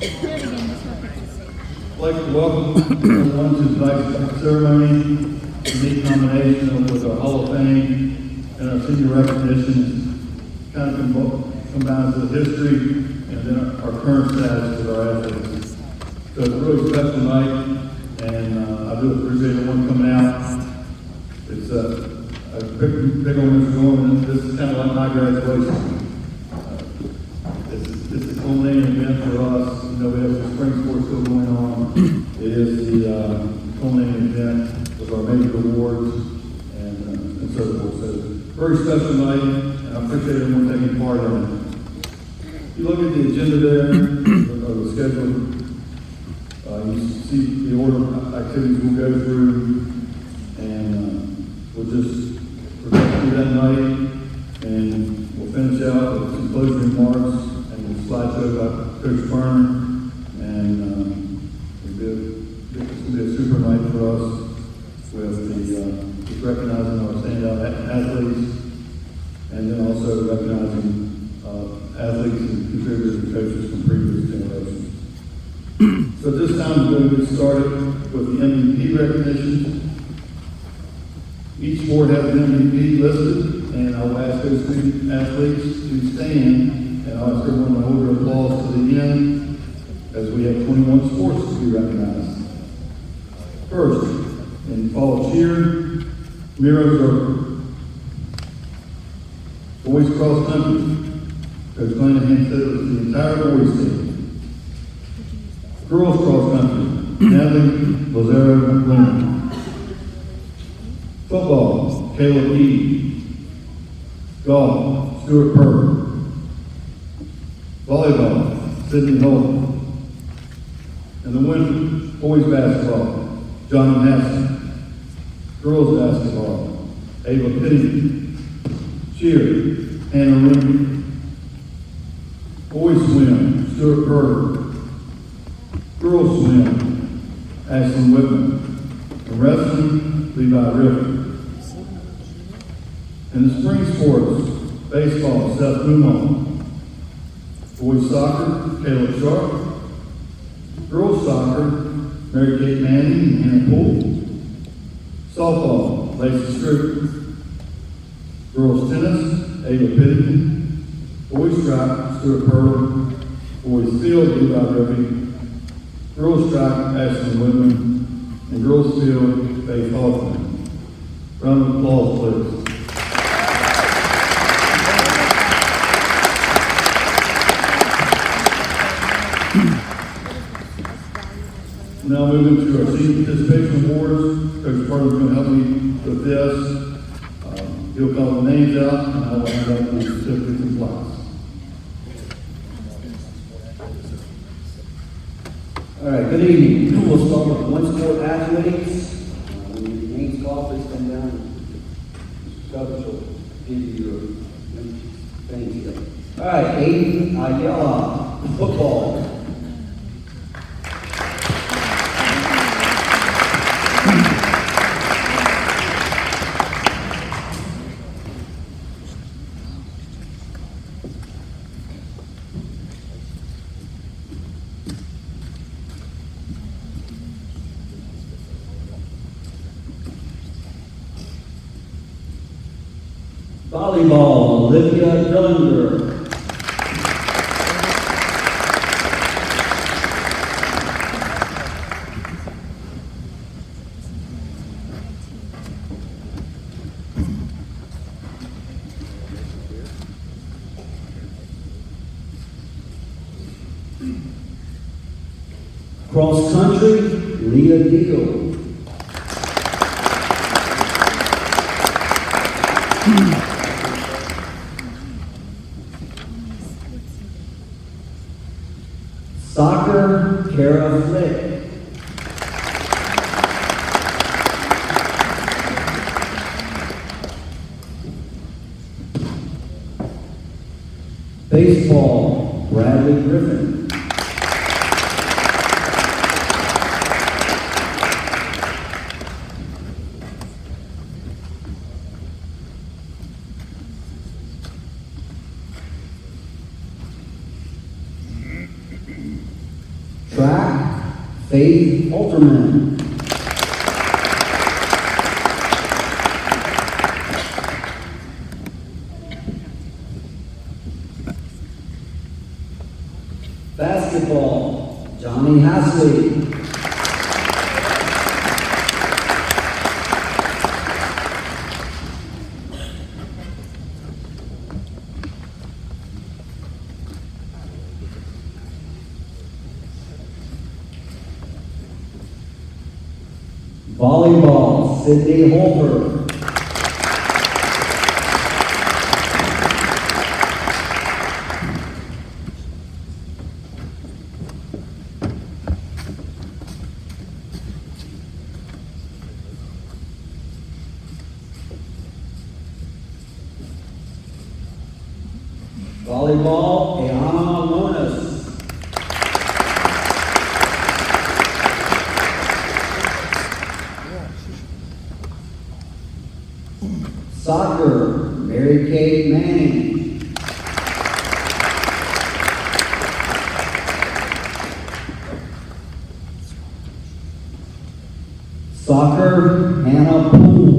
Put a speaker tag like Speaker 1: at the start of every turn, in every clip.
Speaker 1: I'd like to welcome everyone to tonight's ceremony, unique nomination with our Hall of Fame and our senior recognition. Kind of combines the history and then our current status with our athletes. So it's a really special night, and I do appreciate everyone coming out. It's a big on this going. This is kind of like my graduation. It's a culminating event for us. You know, we have the spring sports still going on. It is the culminating event with our major awards and so forth. So, very special night, and I appreciate everyone taking part in it. If you look at the agenda there, or the schedule, you see the order of activities we'll go through, and we'll just progress through that night, and we'll finish out with some closing remarks and the slideshow by Coach Turner, and it's going to be a super night for us with just recognizing our standout athletes, and then also recognizing athletes and contributors and coaches from previous generations. So this time we're going to get started with the MVP recognition. Each board has an MVP listed, and I'll ask those three athletes to stand, and I'll ask everyone to hold their applause to the end, as we have 21 sports to be recognized. First, in fall cheer, mirror circle. Boys cross country. Coach Clanahan said it was the entire boys team. Girls cross country. Natalie Lazaro Lynn. Football, Caleb Edie. Golf, Stuart Purr. Volleyball, Sydney Holt. And the women, boys basketball, John Madison. Girls basketball, Ava Pitty. Cheer, Hannah Ring. Boys swim, Stuart Purr. Girls swim, Ashlyn Whitman. And wrestling, Levi River. In the spring sports, baseball, Seth Dumont. Boys soccer, Caleb Sharp. Girls soccer, Mary Kate Manning and Hannah Poole. Softball, Lacey Strickland. Girls tennis, Ava Pitty. Boys track, Stuart Pirtle. Boys field, Levi River. Girls track, Ashlyn Whitman. And girls field, Faith Hoffman. Round of applause, please. Now moving to our senior participation awards. Coach Pirtle is going to help me with this. He'll call the names out, and I will hand out the certificates and plaques.
Speaker 2: All right, good evening. We'll start with one sport athletes. When your name's called, please come down and Cubbage will give you your things here. All right, Aiden Ayala, football. Volleyball, Olivia Dillinger. Cross country, Leah Deal. Soccer, Kara Flick. Baseball, Bradley Griffin. Track, Faith Alterman. Basketball, Johnny Hasley. Volleyball, Sydney Holder. Volleyball, Ayana Lonas. Soccer, Mary Kate Manning. Soccer, Hannah Poole.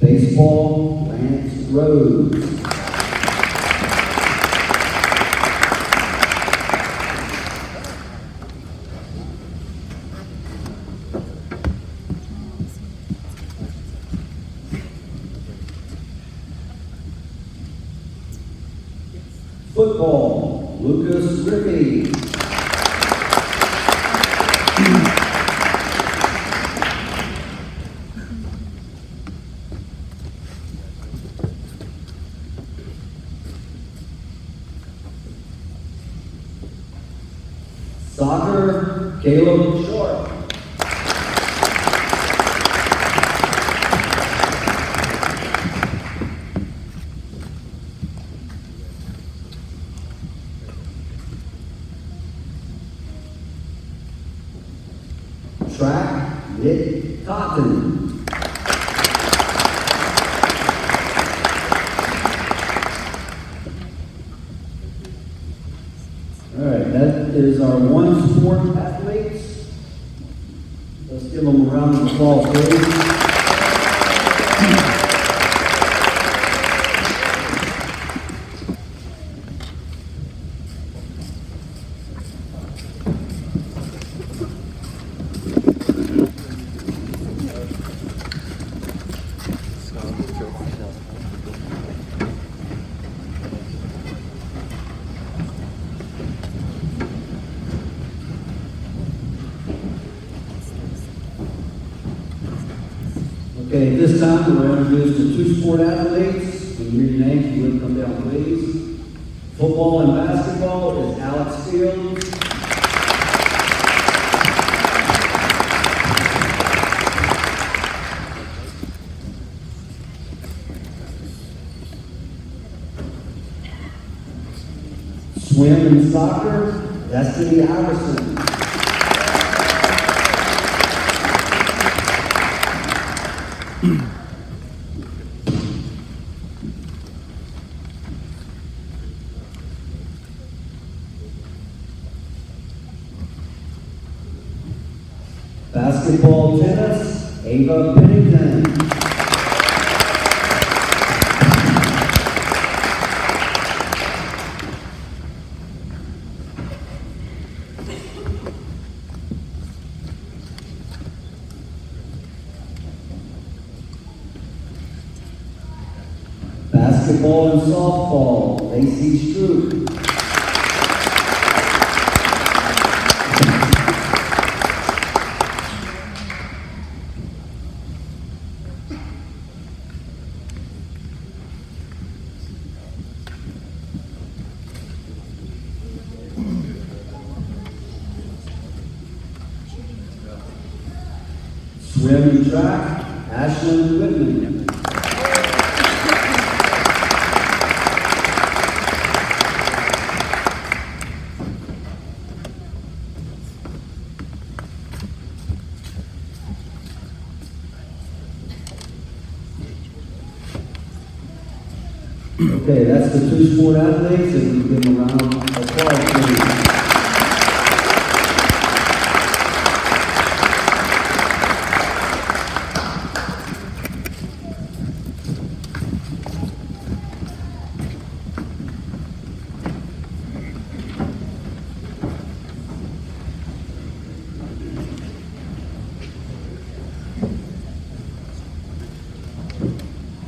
Speaker 2: Baseball, Lance Rhodes. Football, Lucas Rippey. Soccer, Caleb Short. Track, Nick Cotton. All right, that is our one sport athletes. Let's give them a round of applause, please. Okay, at this time, we're going to introduce the two sport athletes. When you read your names, you would come down, please. Football and basketball is Alex Fields. Swim and soccer, Destiny Iverson. Basketball, tennis, Ava Pennington. Basketball and softball, Lacey Stroop. Swim and track, Ashlyn Whitman. Okay, that's the two sport athletes, and we give them a round of applause, please.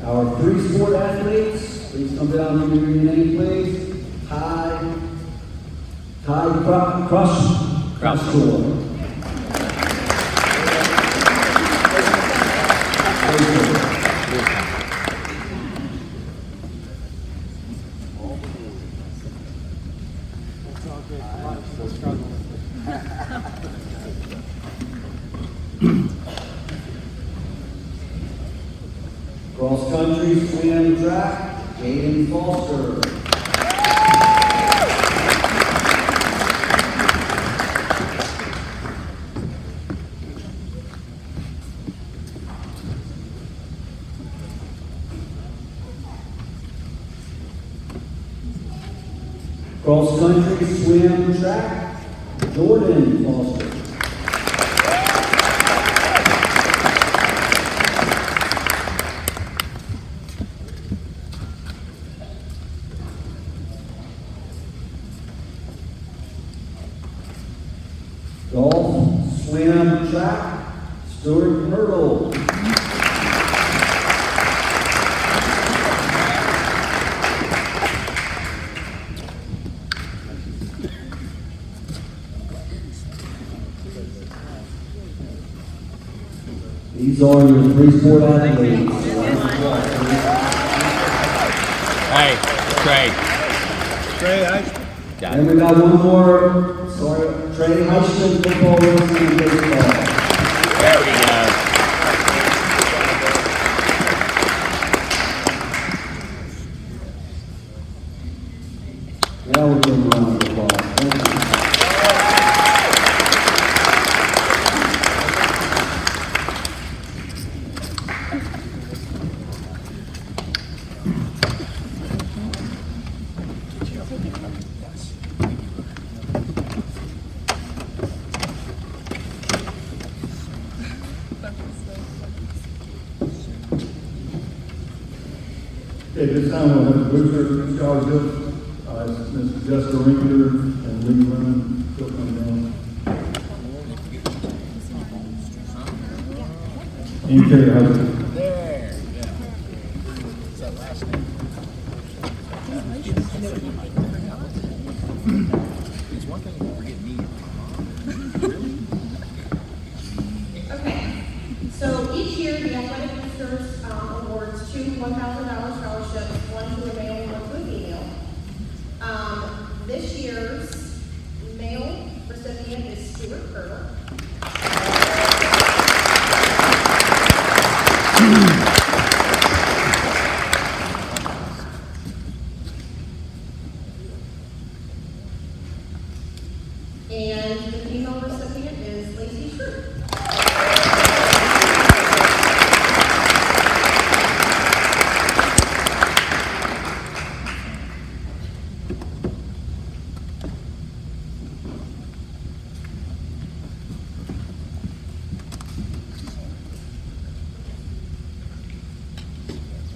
Speaker 2: Our three sport athletes, please come down and give me your name, please. Crush. Cross country, swim, track, Aiden Foster. Cross country, swim, track, Jordan Foster. Golf, swim, track, Stuart Pirtle. These are your three sport athletes.
Speaker 3: Hey, Trey.
Speaker 2: And we got one more. Sorry, Trey Hutton, football, wrestling, and baseball.
Speaker 3: There we go.
Speaker 2: Now we're doing a round of applause. Thank you.
Speaker 1: Okay, this time we'll have the booster scholarship. It's Ms. Jessica Winkler and Lee Lemon. She'll come down. And Carrie Hutton.
Speaker 3: There. Yeah. Is that last name? It's one thing to forget me.
Speaker 4: Okay, so each year the athletic boosters awards two $1,000 scholarships, one to a male and one to a female. This year's male recipient is Stuart Pirtle. And the female recipient is Lacey Shrew.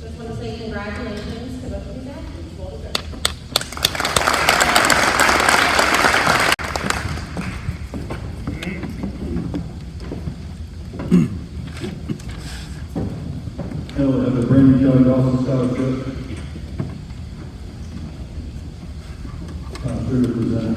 Speaker 4: Just want to say congratulations to both of these athletes. Well deserved.
Speaker 1: Now we'll have the Brandon Kelly Dawson scholarship. Here to present.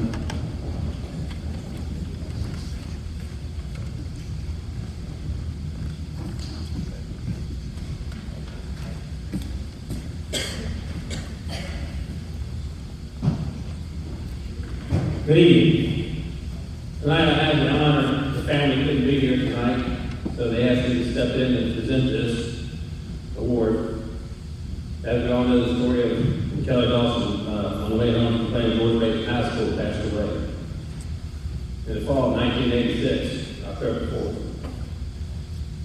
Speaker 5: Good evening. Tonight I have the honor, the family couldn't be here tonight, so they asked me to step in and present this award. As we all know the story of Kelly Dawson, on the way home from playing North Bay High School, passed away. In the fall of 1986, October 4th.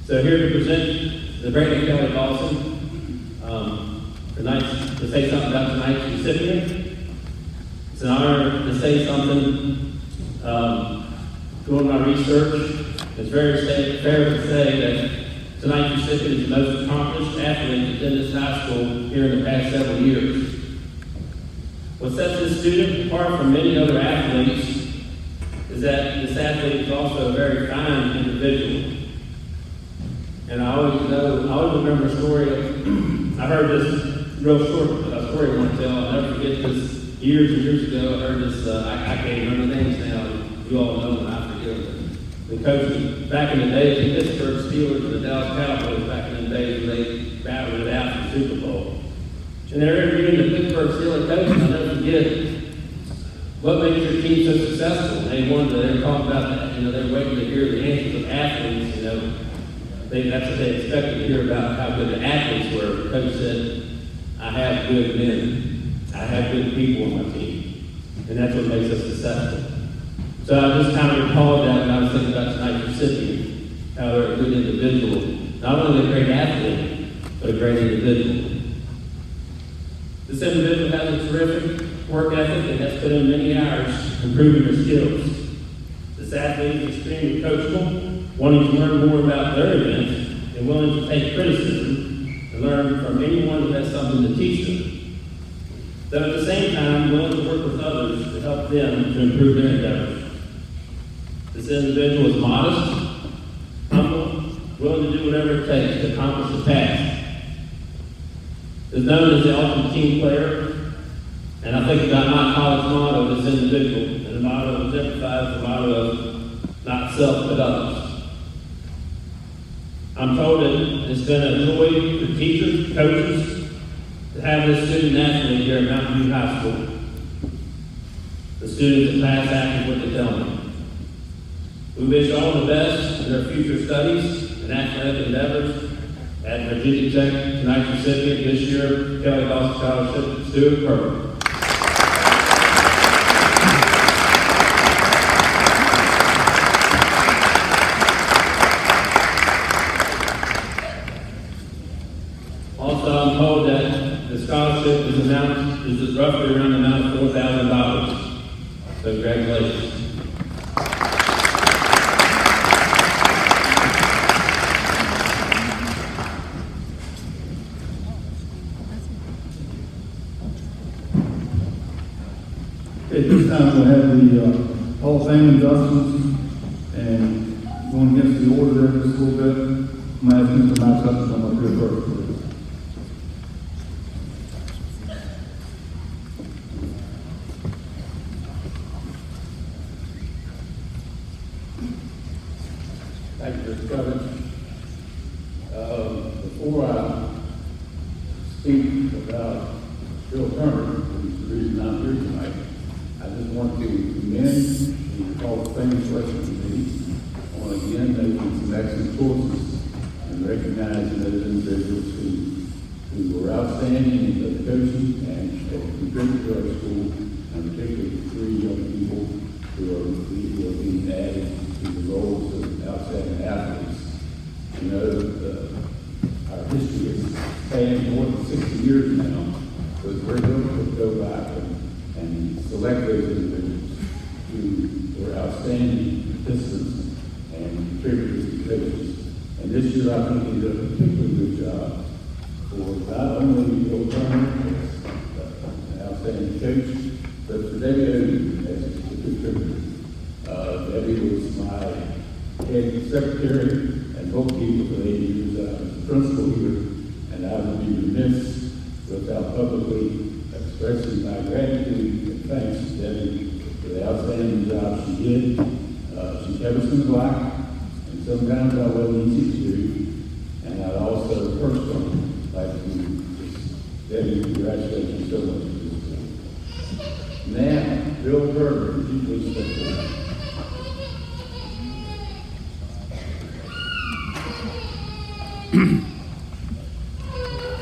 Speaker 5: So here to present the Brandon Kelly Dawson tonight to say something about tonight's recipient. It's an honor to say something. Doing my research, it's very fair to say that tonight's recipient is the most accomplished athlete within this high school here in the past several years. What sets this student apart from many other athletes is that this athlete is also a very fine individual. And I always remember a story I heard this real short story I want to tell. I'll never forget this. Years and years ago, I heard this, I can't remember the names now, you all know them, I forget them. The coaches back in the days, the Pittsburgh Steelers and the Dallas Cowboys back in the days when they battled it out for the Super Bowl. And they're interviewing the Pittsburgh Steelers coach, I'll never forget, what makes your team so successful? They were talking about that, they were waiting to hear the answers of athletes, that's what they expected to hear about how good the athletes were. The coach said, I have good men. I have good people on my team, and that's what makes us successful. So I just kind of recalled that when I was thinking about tonight's recipient, how they're a good individual, not only a great athlete, but a great individual. This individual has a terrific work ethic and has put in many hours improving her skills. This athlete is extremely coachable, wanting to learn more about their events, and willing to take criticism and learn from anyone who has something to teach them. Though at the same time, willing to work with others to help them to improve their endeavors. This individual is modest, humble, willing to do whatever it takes to accomplish the task. Is known as the ultimate team player, and I think about my college motto, this individual, and the motto exemplifies the motto of not self but others. I'm told that it's been a joy for teachers, coaches, to have this student athlete here at Mountain View High School. The students that pass after what they tell me. We wish all the best in their future studies and athletic endeavors at Virginia Tech. Tonight's recipient this year, Kelly Dawson Scholarship, Stuart Pirtle. Also, I'm told that the scholarship is roughly around the amount of $4,000. So congratulations.
Speaker 1: At this time, we'll have the Hall of Fame inductions, and going against the order there just a little bit. I'm going to ask Mr. Max Hutton to come up here first, please.
Speaker 6: Thank you, Mr. Cubbage. Before I speak about Bill Turner, who's the reason I'm here tonight, I just want to commend the Hall of Fame selection committee on again making some excellent choices and recognizing those individuals who were outstanding in the coaching and contributed to our school, and particularly the three young people who are being added to the roles of outstanding athletes. Our history has spanned more than 60 years now, so it's very difficult to go back and select those individuals who were outstanding participants and contributors to coaches. And this year, I think he did a particularly good job for not only Bill Turner as an outstanding coach, but for Debbie Oden as a contributor. Debbie was my head secretary and bookkeeper for 8 years. I was the principal here, and I would be remiss without publicly expressing my gratitude and thanks to Debbie for the outstanding job she did. She kept us in the black, and sometimes I wasn't easy to do. And I'd also personally like to Debbie, congratulate you so much for this. Now, Bill Turner, would you please step forward?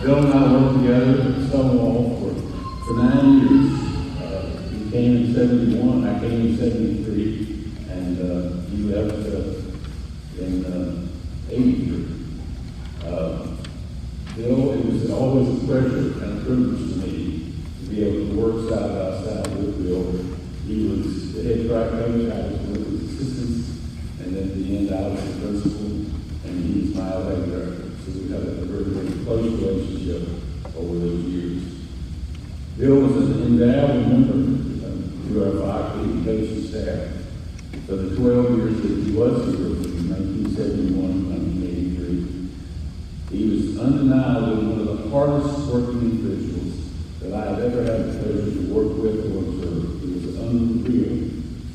Speaker 6: Bill and I worked together at Stonewall for 9 years. He came in 71, I came in 73, and he left in 83. Bill, it was always a pleasure and a privilege I was with his assistants, and at the end, I was the principal, and he was my athletic director. So we had a very, very close relationship over those years. Bill was an invaluable member to our faculty, coaching staff. For the 12 years that he was here, from 1971 to 1983, he was undeniably one of the hardest working individuals that I have ever had the pleasure to work with or observe. It was unreal,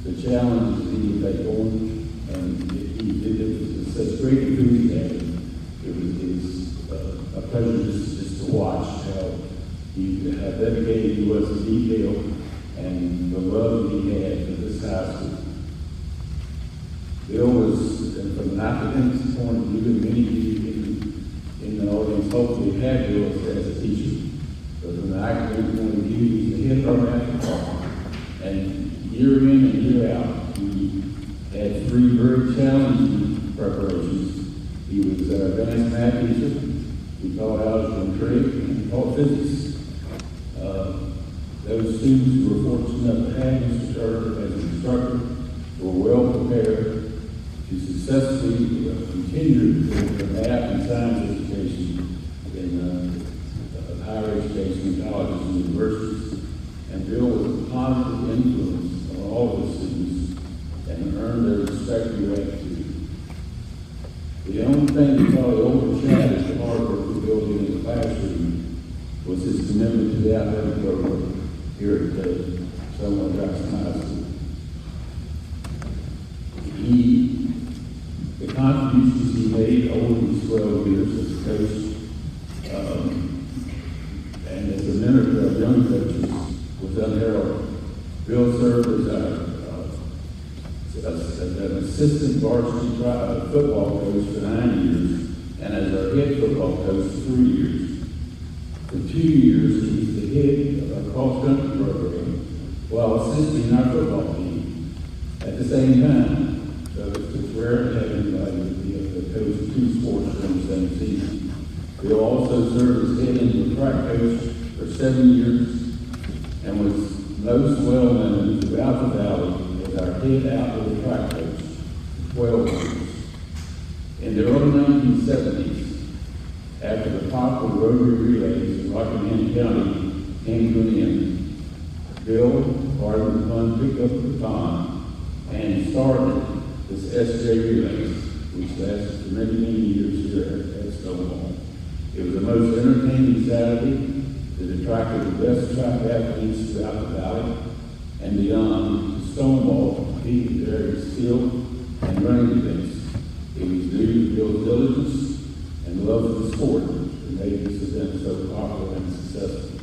Speaker 6: the challenges that he would take on, and he did it with such great enthusiasm. It was a pleasure just to watch how he had dedicated he was to detail and the love that he had for this high school. Bill was, and from an academic point of view, and many of you in the audience hopefully had Bill as a teacher. But from an academic point of view, he was the head of our math department. And year in and year out, he had 3 very challenging preparations. He was an advanced math teacher. He taught algebra and trig, and he taught physics. Those students who were fortunate enough to have Mr. Turner as an instructor were well prepared to successfully continue their math and science education in higher education in colleges and universities. And Bill was a positive influence on all of the students and earned their respect and gratitude. The only thing that probably overshadowed the hard work that Bill did in the classroom was his commitment to the athletic program here at Sherwood High School. The contributions he made over these 12 years as a coach and as a mentor to our young coaches was unheralded. Bill served as an assistant varsity football coach for 9 years and as our head football coach for 3 years. For 2 years, he was the head of our cross-country program while assisting our football team at the same time. So it's rare to have anybody be the coach of 2 sports during the same season. Bill also served as head and track coach for 7 years and was most well known throughout the valley as our head outdoor track coach for 12 years. In the early 1970s, after the popular rotary relays in Rockingham County came to an end, Bill, part of the fund, picked up the baton and started this SJ Relays, which lasted for many, many years here at Stonewall. It was the most entertaining Saturday that attracted the best track athletes throughout the valley and beyond to Stonewall to compete in various field and running events. It was due to Bill's diligence and love for the sport that made this event so popular and successful.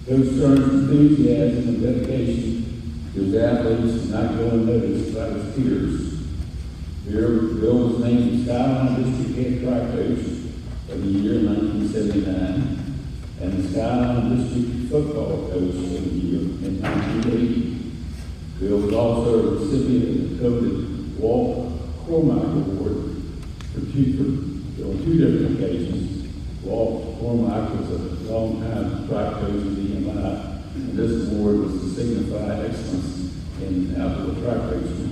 Speaker 6: Coach Stern's enthusiasm and dedication to his athletes did not go unnoticed by his peers. Bill was named Skyline District Head Track Coach of the year in 1979 and the Skyline District Football Coach of the year in 1980. Bill was also a recipient of the coveted Walt Cormack Award on 2 different occasions. Walt Cormack was a long-time track coach of the EMI, and this award was to signify excellence in outdoor track coaching.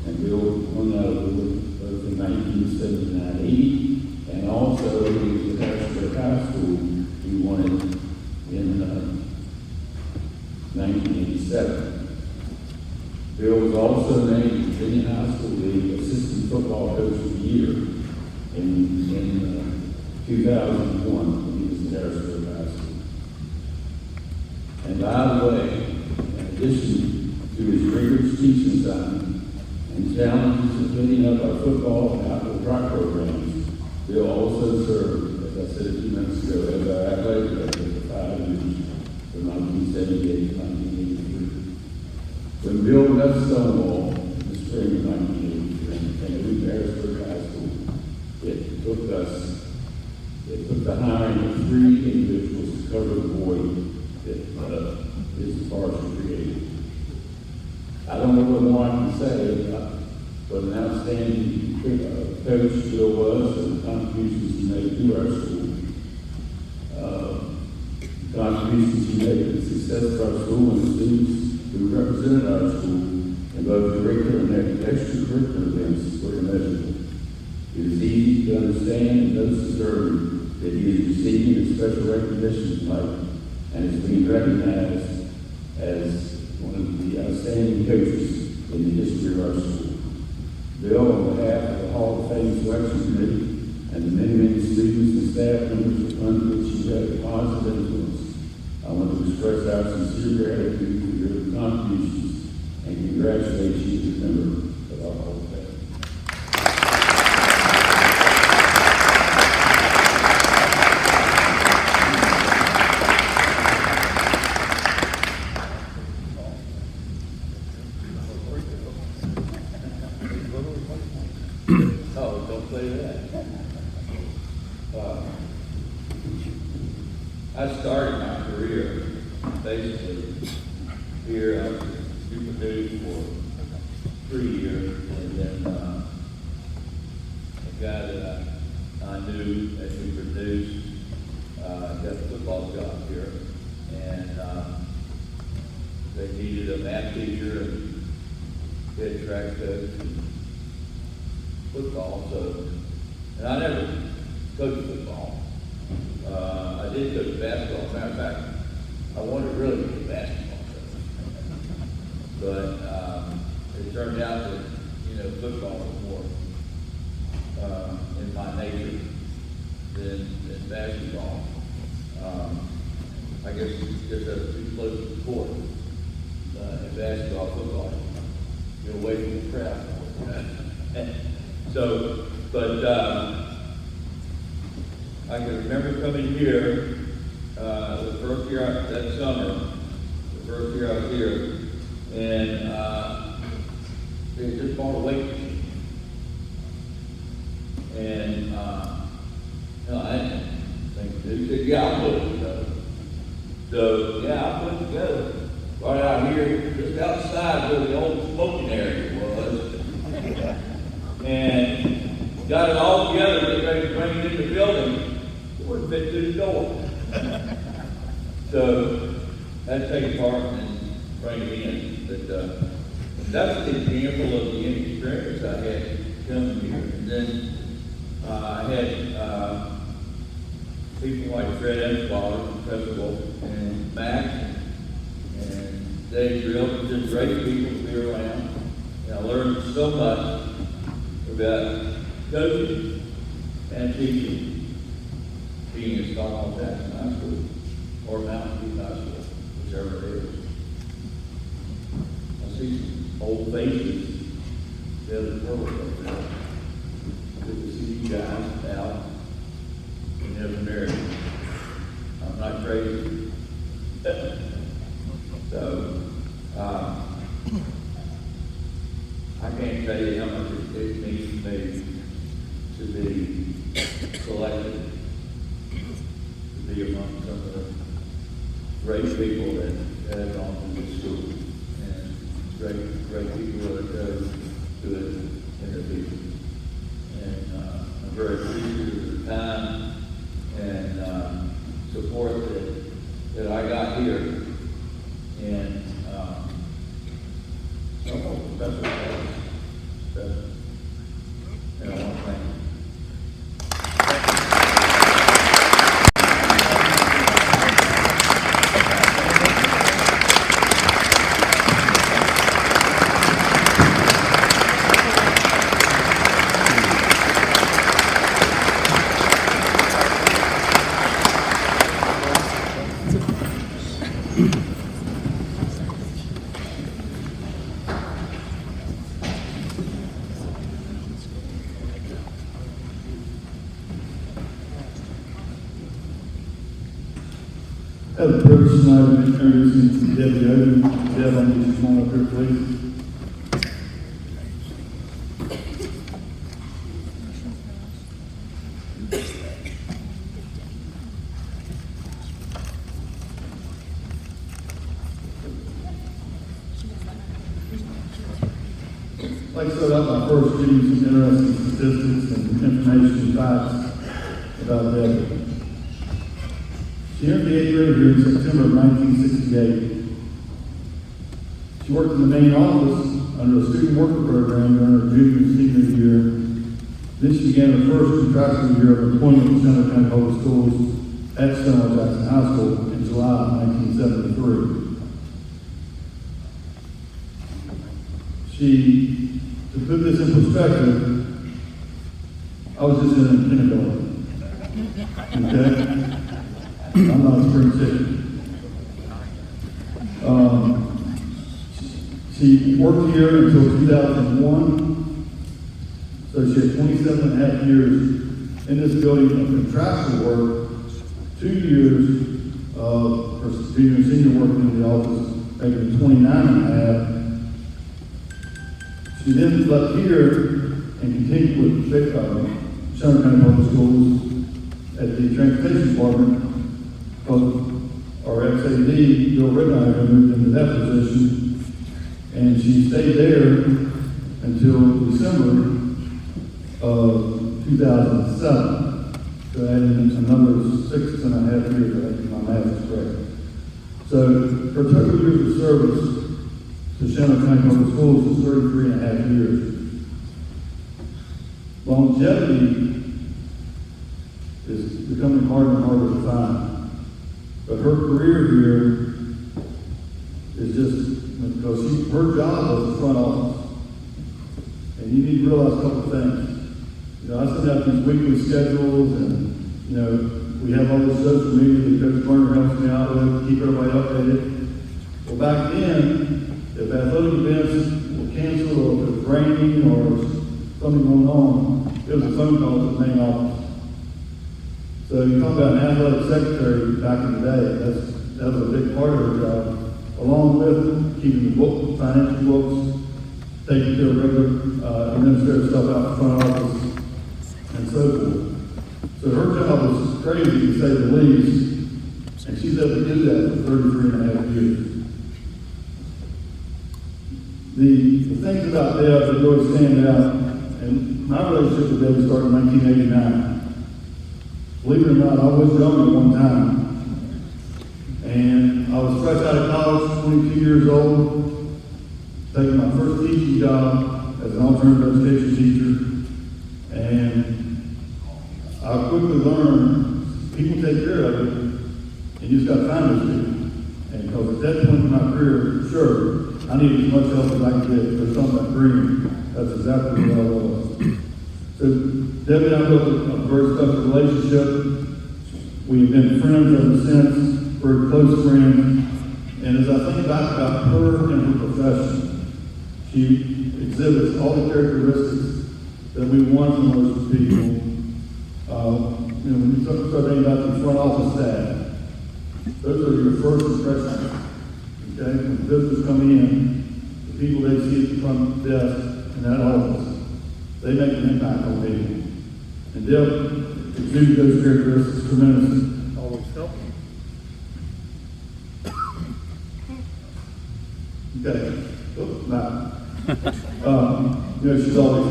Speaker 6: And Bill won that award both in 1979-80 and also he was at Harrisburg High School. He won it in 1987. Bill was also named Virginia High School League Assistant Football Coach of the Year in 2001 when he was at Harrisburg High School. And by the way, in addition to his rigorous teaching assignment and challenges of heading up our football and outdoor track programs, Bill also served, as I said a few minutes ago, as our athletic director for 5 years, from 1978 to 1983. When Bill left Stonewall in the spring of 1983 and moved to Harrisburg High School, it took the hiring of 3 individuals to cover the void that his departure created. I don't know what more I can say about what an outstanding coach Bill was and the contributions he made to our school. Contributions he made to the success of our school and the students who represented our school and both curricular and extracurricular events were immeasurable. It is easy to understand and those deserving that he is receiving a special recognition tonight and is being recognized as one of the outstanding coaches in the history of our school. Bill, on behalf of the Hall of Fame Selection Committee and the many students and staff members upon which you had a positive influence, I want to express our sincere gratitude for your contributions and congratulate you as a member of our Hall of Fame.
Speaker 7: Oh, don't say that. I started my career basically here. I was super dude for 3 years, and then a guy that I knew as we produced got a football job here, and they needed a math teacher and head track coach and football. So, and I never coached football. I did coach basketball. Matter of fact, I wanted to really be a basketball coach. But it turned out that, football was more in my nature than basketball. I guess it's just too close to the court. In basketball, football, get away from the crowd. So, but I can remember coming here the first year, that summer, the first year I was here, and they just bought a weight machine. And I didn't think to do. He said, yeah, I'll put it together. So, yeah, I put it together. Right out here, just outside where the old smoking area was. And got it all together, get ready to bring it in the building. It wouldn't fit through the door. So I had to take it apart and bring it in. But that's the example of the inexperience I had coming here. And then I had people like Fred Emswaller from Festival and Max and Dave Drill, just great people to be around. And I learned so much about coaching and teaching, being at Stonewall Jackson High School or Mountain View High School, whichever it is. I see some old faces the other world up there. Good to see you guys out and never married. I'm not crazy. So, I can't tell you how much it means to me to be selected, to be among some of the great people that have gone through this school, and great people that go to it in the future. And I'm very appreciative of the time and support that I got here. And some of the special guys, and I want to thank you.
Speaker 1: I have the privilege tonight of introducing Devin. Devin, would you come on up here, please? Like I said, my first give you some interesting statistics and information facts about Devin. She entered the 8th grade here in September of 1968. She worked in the main office under a student worker program during her junior and senior year. Then she began her first contractual year of employment with Center County Public Schools at Stonewall Jackson High School in July of 1973. To put this in perspective, I was just in kindergarten. Okay? I'm not a spring chicken. She worked here until 2001, so she had 27 and a half years in this building of contractual work, 2 years of her junior and senior working in the office, making 29 and a half. She then left here and continued with Sherwood County Public Schools at the Transportation Department, because our ex-AD, Bill Riddinger, moved into that position, and she stayed there until December of 2007. So adding another 6.5 years, I think my math is correct. So her total years of service to Sherwood County Public Schools is 33 and a half years. Longevity is becoming harder and harder to find. But her career here is just, because her job was the front office. And you need to realize a couple of things. You know, I send out these weekly schedules, and, you know, we have all this social media that Coach Burner helps me out with to keep everybody updated. Well, back then, if athletic events were canceled, or if it was raining, or something going on, it was a phone call to the main office. So you talk about an athletic secretary back in the day, that was a big part of her job, along with keeping the financial books, taking care of regular administrative stuff out in the front office, and so forth. So her job was crazy, to say the least, and she's able to do that for 33 and a half years. The things about Deb that really stand out, and my relationship with Deb started in 1989. Believe it or not, I was young at one time. And I was fresh out of college, 22 years old, taking my first teaching job as an alternative education teacher. And I quickly learned people take care of it, and you just got to find those people. And because at that point in my career, sure, I needed as much help as I could get. There's something about green. That's exactly what I was. So Devin and I built a very special relationship. We've been friends ever since, very close friends. And as I think back about her and her profession, she exhibits all the characteristics that we want from those people. You know, when you start thinking about the front office staff, those are your first impressions. Okay? When visitors come in, the people they see at the front desk in that office, they make an impact on people. And Deb exudes those characteristics tremendously. Always helping. Okay. You know, she's always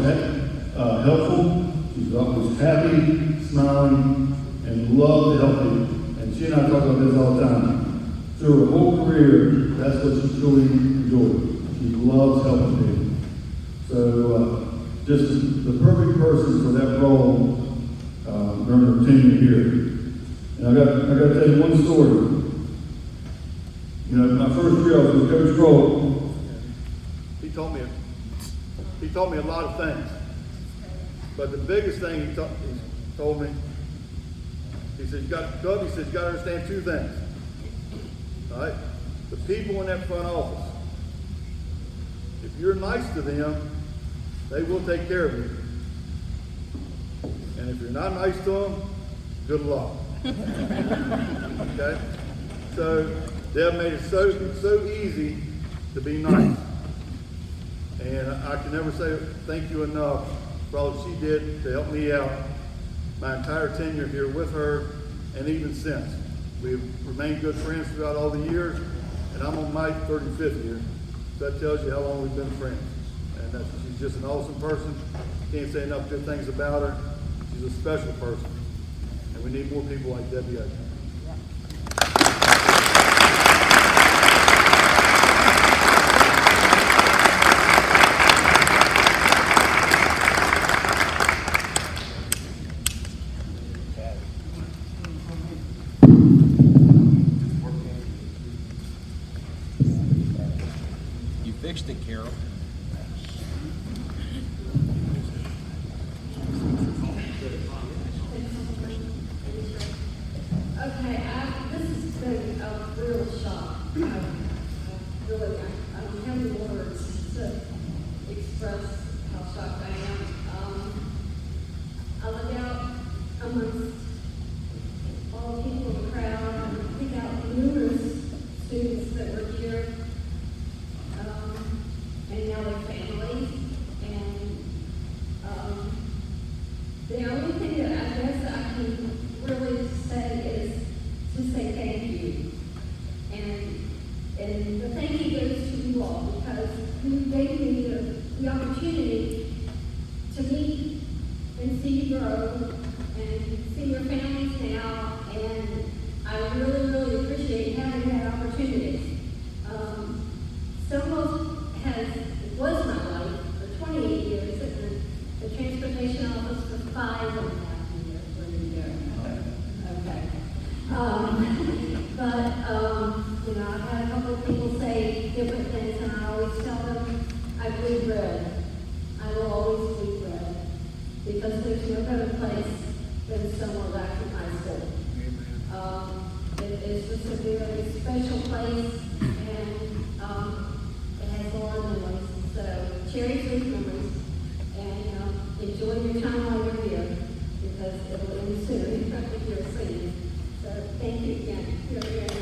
Speaker 1: helpful. She's always happy, smiling, and love to help people. And she and I talk about this all the time. Through her whole career, that's what she truly enjoys. She loves helping people. So, just the perfect person for that role during her tenure here. And I got to tell you one story. You know, my first year I was with Coach Kroll. He taught me a lot of things. But the biggest thing he told me, he said, you got to understand two things. All right? The people in that front office, if you're nice to them, they will take care of you. And if you're not nice to them, good luck. Okay? So Deb made it so easy to be nice. And I can never say thank you enough for all that she did to help me out my entire tenure here with her, and even since. We've remained good friends throughout all the years, and I'm on my 35th year. So that tells you how long we've been friends. And she's just an awesome person. Can't say enough good things about her. She's a special person. And we need more people like Debbie Oden.
Speaker 3: fixed it, Carol.
Speaker 8: Okay, this has been a real shock. I don't have any words to express how shocked I am. I look out amongst all the people in the crowd and pick out numerous students that were here, and now their families. And the only thing that I guess I can really say is to say thank you. And the thank you goes to you all, because you gave me the opportunity to meet and see you grow and see your families now, and I really, really appreciate having that opportunity. Stonewall was my life for 28 years at the transportation office for 5.5 years. Where did you go? Okay. I've had a couple of people say different things, and I always tell them I bleed red. I will always bleed red, because there's no better place than Stonewall Jackson High School. It's just a very special place, and it has a lot of memories. So cherish these memories, and enjoy your time while you're here, because it'll end soon if you're a senior. So thank you again. You're very much.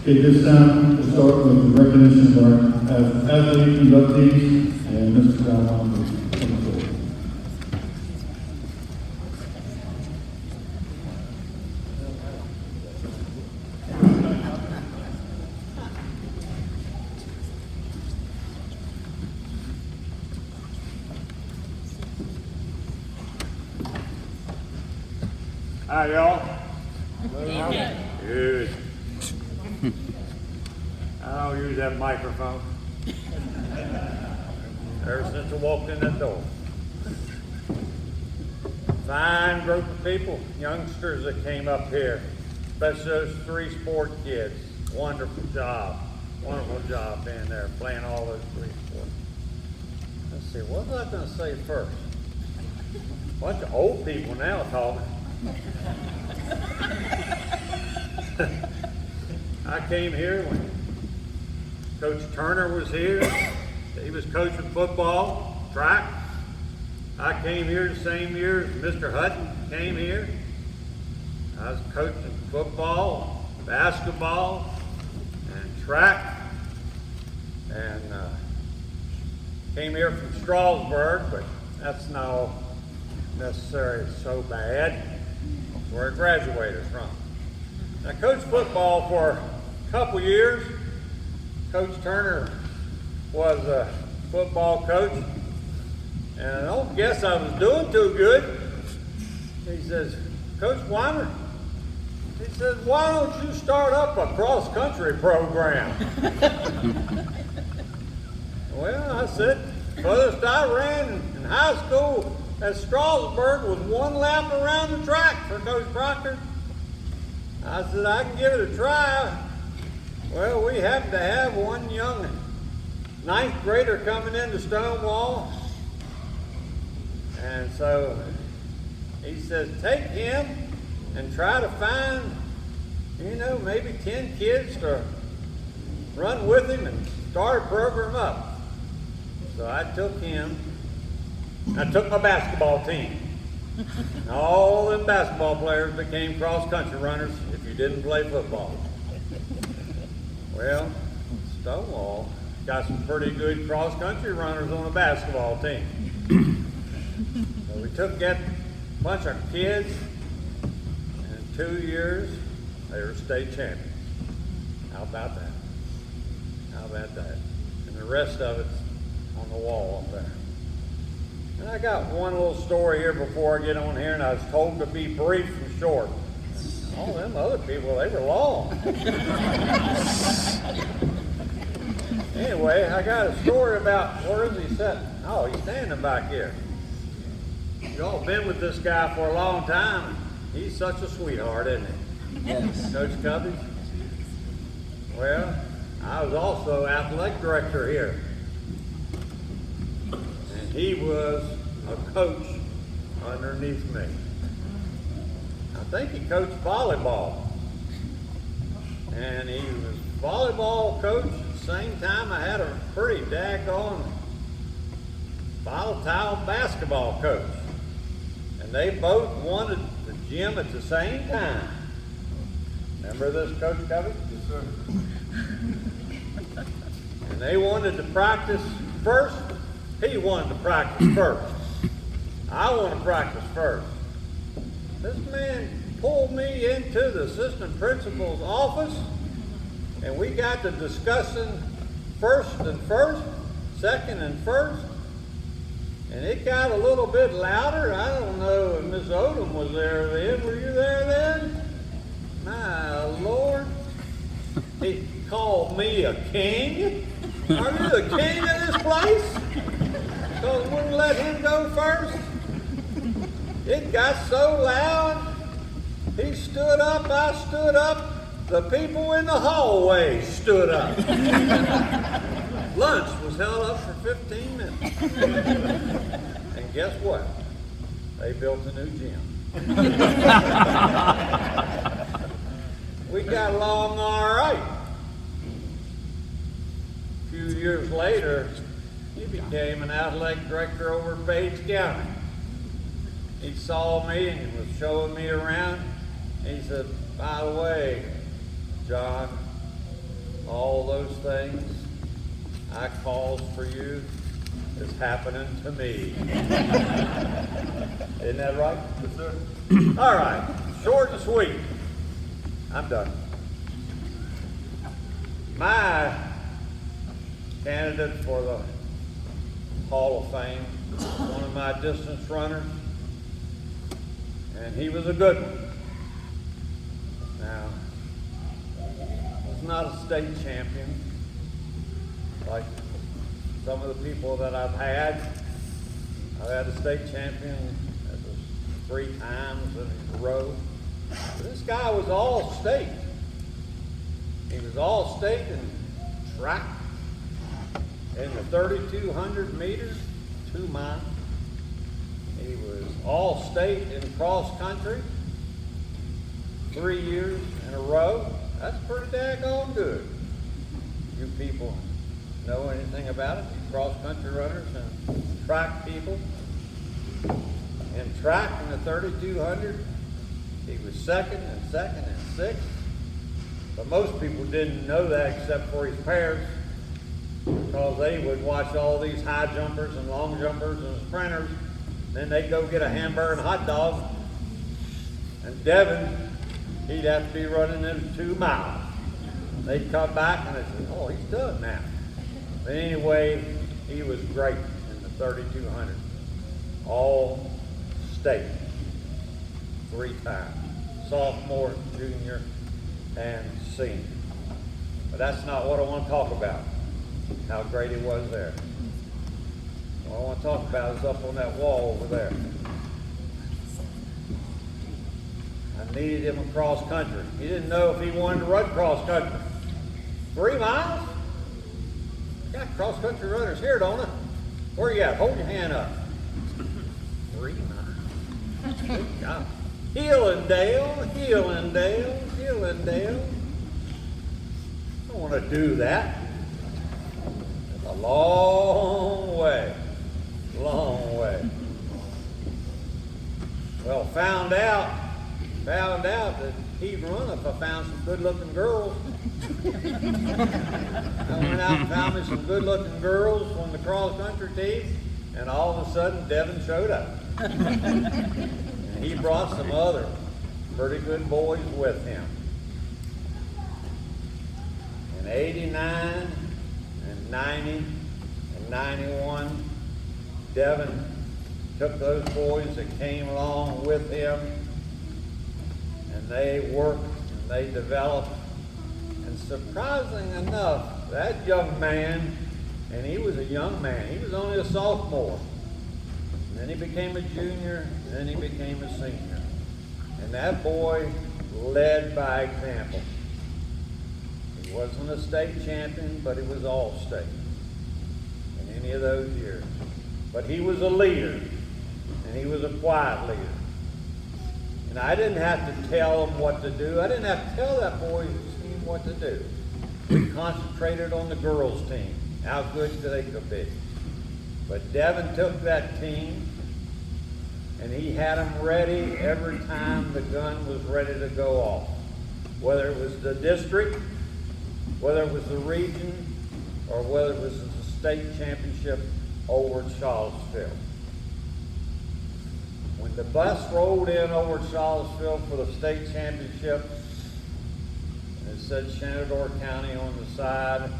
Speaker 1: Okay, this time we'll start with the recognition of our athlete inductees, and Mr. Clanahan will come forward.
Speaker 9: Hi, y'all. Good. I don't use that microphone ever since I walked in that door. Fine group of people, youngsters that came up here, especially those 3 sport kids. Wonderful job being there, playing all those 3 sports. Let's see, what was I going to say first? Bunch of old people now talking. I came here when Coach Turner was here. He was coaching football, track. I came here the same year as Mr. Hutton came here. I was coaching football, basketball, and track. And came here from Strasburg, but that's not necessarily so bad. That's where I graduated from. I coached football for a couple years. Coach Turner was a football coach, and I don't guess I was doing too good. He says, Coach Wymer, he says, why don't you start up a cross-country program? Well, I said, furthest I ran in high school at Strasburg was 1 lap around the track for Coach Proctor. I said, I can give it a try. Well, we happened to have one young 9th grader coming into Stonewall. And so he says, take him and try to find, maybe 10 kids to run with him and start a program up. So I took him. I took my basketball team. All them basketball players became cross-country runners if you didn't play football. Well, Stonewall got some pretty good cross-country runners on the basketball team. So we took that bunch of kids, and in 2 years, they were state champions. How about that? How about that? And the rest of it's on the wall up there. And I got one little story here before I get on here, and I was told to be brief and short. All them other people, they were long. Anyway, I got a story about, where is he sitting? Oh, he's standing back here. Y'all been with this guy for a long time. He's such a sweetheart, isn't he?
Speaker 3: Yes.
Speaker 9: Coach Cubbage? Well, I was also athletic director here. And he was a coach underneath me. I think he coached volleyball. And he was volleyball coach at the same time I had a pretty daggone volatile basketball coach. And they both wanted the gym at the same time. Remember this, Coach Cubbage?
Speaker 1: Yes, sir.
Speaker 9: And they wanted to practice first. He wanted to practice first. I want to practice first. This man pulled me into the assistant principal's office, and we got to discussing first and first, second and first, and it got a little bit louder. I don't know if Miss Oden was there then. Were you there then? My Lord. He called me a king. Are you the king of this place? Because we wouldn't let him go first. It got so loud. He stood up, I stood up. The people in the hallway stood up. Lunch was held up for 15 minutes. And guess what? They built a new gym. We got along all right. A few years later, he became an athletic director over in Page County. He saw me and was showing me around. He said, by the way, John, all those things I caused for you is happening to me. Isn't that right?
Speaker 1: Yes, sir.
Speaker 9: All right, short and sweet. I'm done. My candidate for the Hall of Fame, one of my distance runners, and he was a good one. Now, he's not a state champion like some of the people that I've had. I've had a state champion 3 times in a row. This guy was all state. He was all state in track, in the 3,200 meters, 2 miles. He was all state in cross country 3 years in a row. That's pretty daggone good. You people know anything about it? You cross country runners and track people. In track in the 3,200, he was second and sixth. But most people didn't know that except for his parents, because they would watch all these high jumpers and long jumpers and sprinters. Then they'd go get a hamburger and a hot dog. And Devin, he'd have to be running in 2 miles. They'd come back and they'd say, oh, he's done now. But anyway, he was great in the 3,200. All state 3 times. Sophomore, junior, and senior. But that's not what I want to talk about, how great he was there. What I want to talk about is up on that wall over there. I needed him across country. He didn't know if he wanted to run cross country. 3 miles? I got cross country runners here, don't I? Where you at? Hold your hand up. 3 miles. Good job. Hillendale. I don't want to do that. It's a long way. Well, found out that he'd run if I found some good-looking girls. I went out and found me some good-looking girls from the cross-country team, and all of a sudden, Devin showed up. And he brought some other pretty good boys with him. In 89 and 90 and 91, Devin took those boys that came along with him, and they worked and they developed. And surprising enough, that young man, and he was a young man, he was only a sophomore. And then he became a junior, and then he became a senior. And that boy led by example. He wasn't a state champion, but he was all state in any of those years. But he was a leader, and he was a quiet leader. And I didn't have to tell him what to do. I didn't have to tell that boy team what to do. We concentrated on the girls' team, how good they could be. But Devin took that team, and he had them ready every time the gun was ready to go off. Whether it was the district, whether it was the region, or whether it was the state championship over at Charlottesville. When the bus rolled in over at Charlottesville for the state championship, and it said Shenandoah County on the side,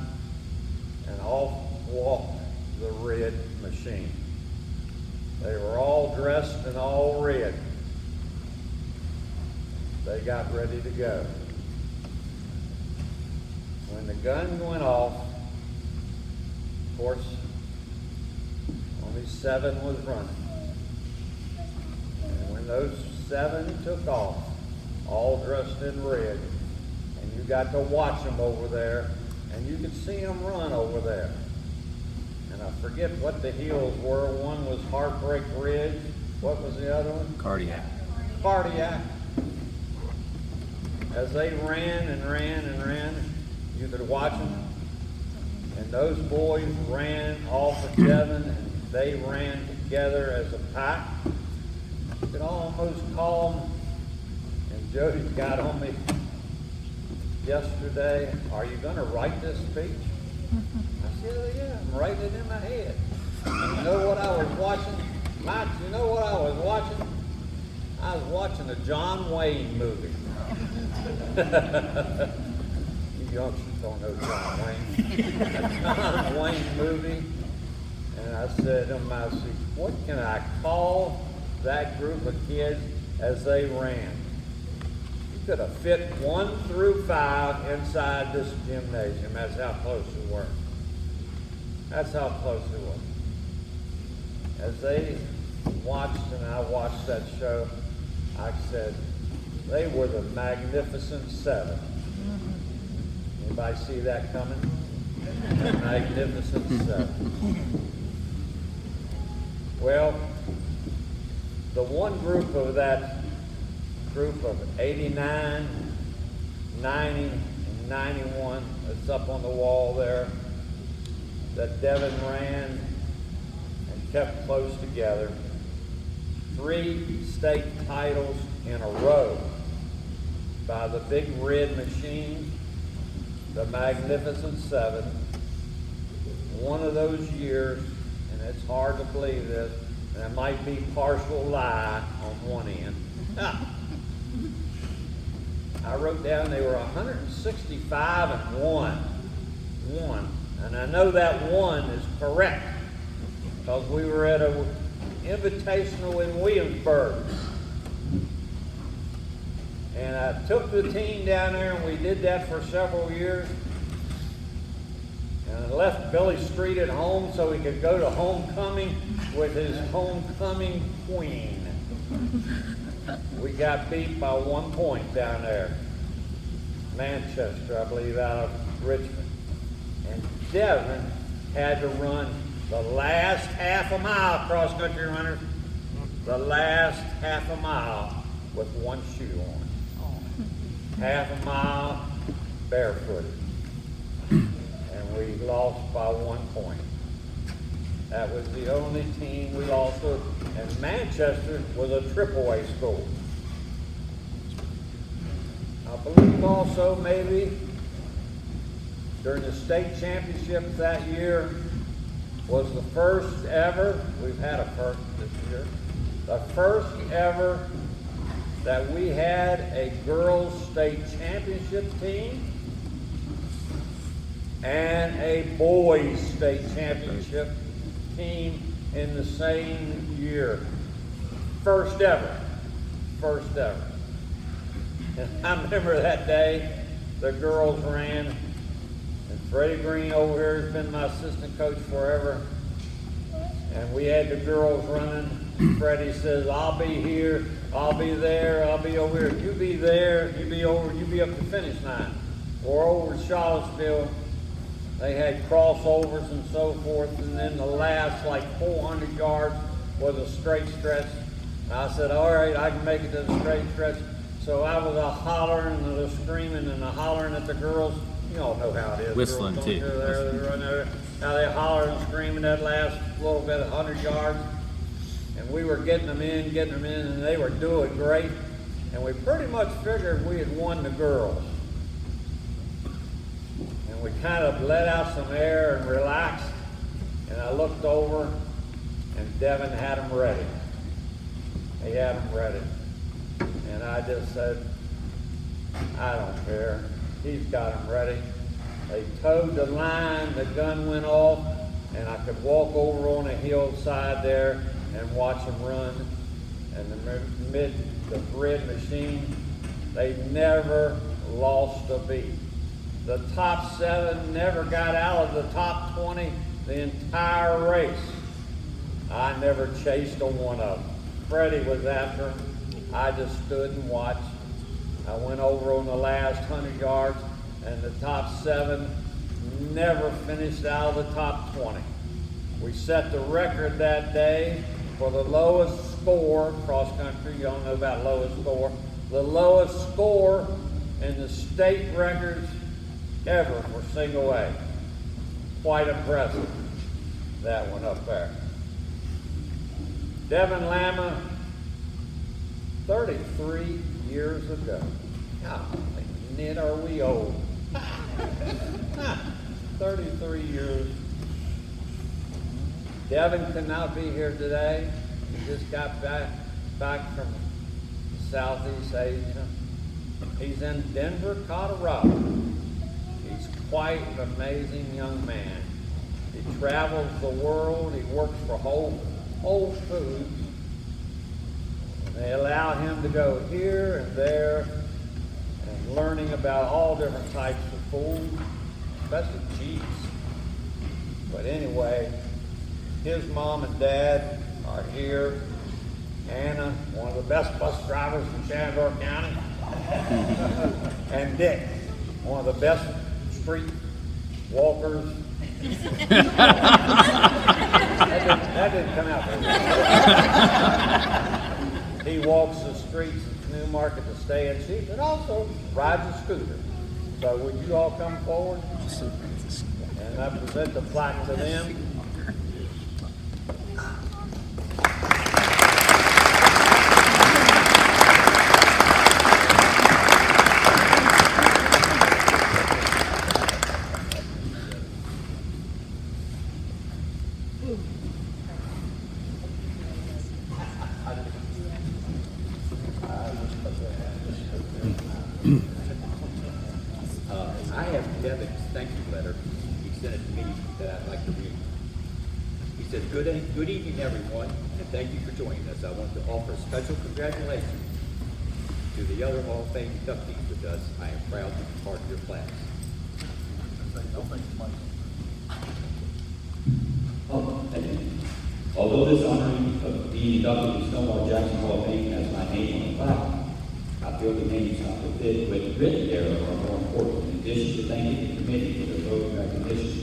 Speaker 9: and off walked the red machine. They were all dressed in all red. They got ready to go. When the gun went off, of course, only 7 was running. And when those 7 took off, all dressed in red, and you got to watch them over there, and you could see them run over there. And I forget what the heels were. One was Heartbreak Ridge. What was the other one?
Speaker 3: Cardiac.
Speaker 9: Cardiac. As they ran and ran and ran, you could watch them. And those boys ran off of Devin, and they ran together as a pack. You could almost call them. And Jody got on me yesterday, "Are you going to write this speech?" I said, "Yeah, I'm writing it in my head." And you know what I was watching? Mike, you know what I was watching? I was watching a John Wayne movie. You youngsters don't know John Wayne. A John Wayne movie. And I said to myself, what can I call that group of kids as they ran? You could have fit 1 through 5 inside this gymnasium. That's how close it were. That's how close it was. As they watched and I watched that show, I said, they were the Magnificent 7. Anybody see that coming? The Magnificent 7. Well, the one group of that group of 89, 90, and 91 that's up on the wall there, that Devin ran and kept close together. 3 state titles in a row by the big red machine, the Magnificent 7. One of those years, and it's hard to believe this, and it might be partial lie on one end. I wrote down they were 165-1. And I know that 1 is correct because we were at a invitational in Williamsburg. And I took the team down there and we did that for several years. And I left Billy Street at home so he could go to homecoming with his homecoming queen. We got beat by 1 point down there. Manchester, I believe, out of Richmond. And Devin had to run the last half a mile, cross-country runners, the last half a mile with 1 shoe on. Half a mile barefooted. And we lost by 1 point. That was the only team we lost to. And Manchester was a AAA school. I believe also maybe during the state championships that year was the first ever, we've had a first this year, the first ever that we had a girls state championship team and a boys state championship team in the same year. First ever. First ever. And I remember that day, the girls ran, and Freddie Green over here has been my assistant coach forever. And we had the girls running. Freddie says, I'll be here, I'll be there, I'll be over here. You be there, you be over, you be up to finish line. Or over in Charlottesville, they had crossovers and so forth, and then the last like 400 yards was a straight stretch. And I said, all right, I can make it to the straight stretch. So I was a hollering and a screaming and a hollering at the girls. You all know how it is.
Speaker 3: Whistling,
Speaker 9: girls
Speaker 3: too.
Speaker 9: They run there. Now they holler and screaming that last little bit, 100 yards. And we were getting them in, and they were doing great. And we pretty much figured we had won the girls. And we kind of let out some air and relaxed. And I looked over, and Devin had them ready. He had them ready. And I just said, I don't care. He's got them ready. They towed the line, the gun went off, and I could walk over on a hillside there and watch them run. And the red machine, they never lost a beat. The top 7 never got out of the top 20 the entire race. I never chased a one of them. Freddie was after him. I just stood and watched. I went over on the last 100 yards, and the top 7 never finished out of the top 20. We set the record that day for the lowest score, cross country, you all know about lowest score, the lowest score in the state records ever for single A. Quite impressive, that one up there. Devin Lamma, 33 years ago. God, are we old? 33 years. Devin could not be here today. He just got back from Southeast Asia. He's in Denver, Colorado. He's quite an amazing young man. He travels the world. He works for Whole Foods. And they allow him to go here and there and learning about all different types of food, especially cheese. But anyway, his mom and dad are here. Anna, one of the best bus drivers in Shenandoah County. And Dick, one of the best street walkers. that didn't come out very well. He walks the streets of Newmarket to stay in sheep and also rides a scooter. So would you all come forward? And I present the plaque to them.
Speaker 2: I have Devin's thank you letter. He sent it to me that I'd like to read. He says, good evening, everyone, and thank you for joining us. I want to offer special congratulations to the other Hall of Fame inductees with us. I am proud to be part of your class.
Speaker 10: Although this honoring of being inducted to Stonewall Jackson Hall of Fame has my name on the plaque, I feel the names not written there are more important. In addition to thanking the committee for their vote of recognition,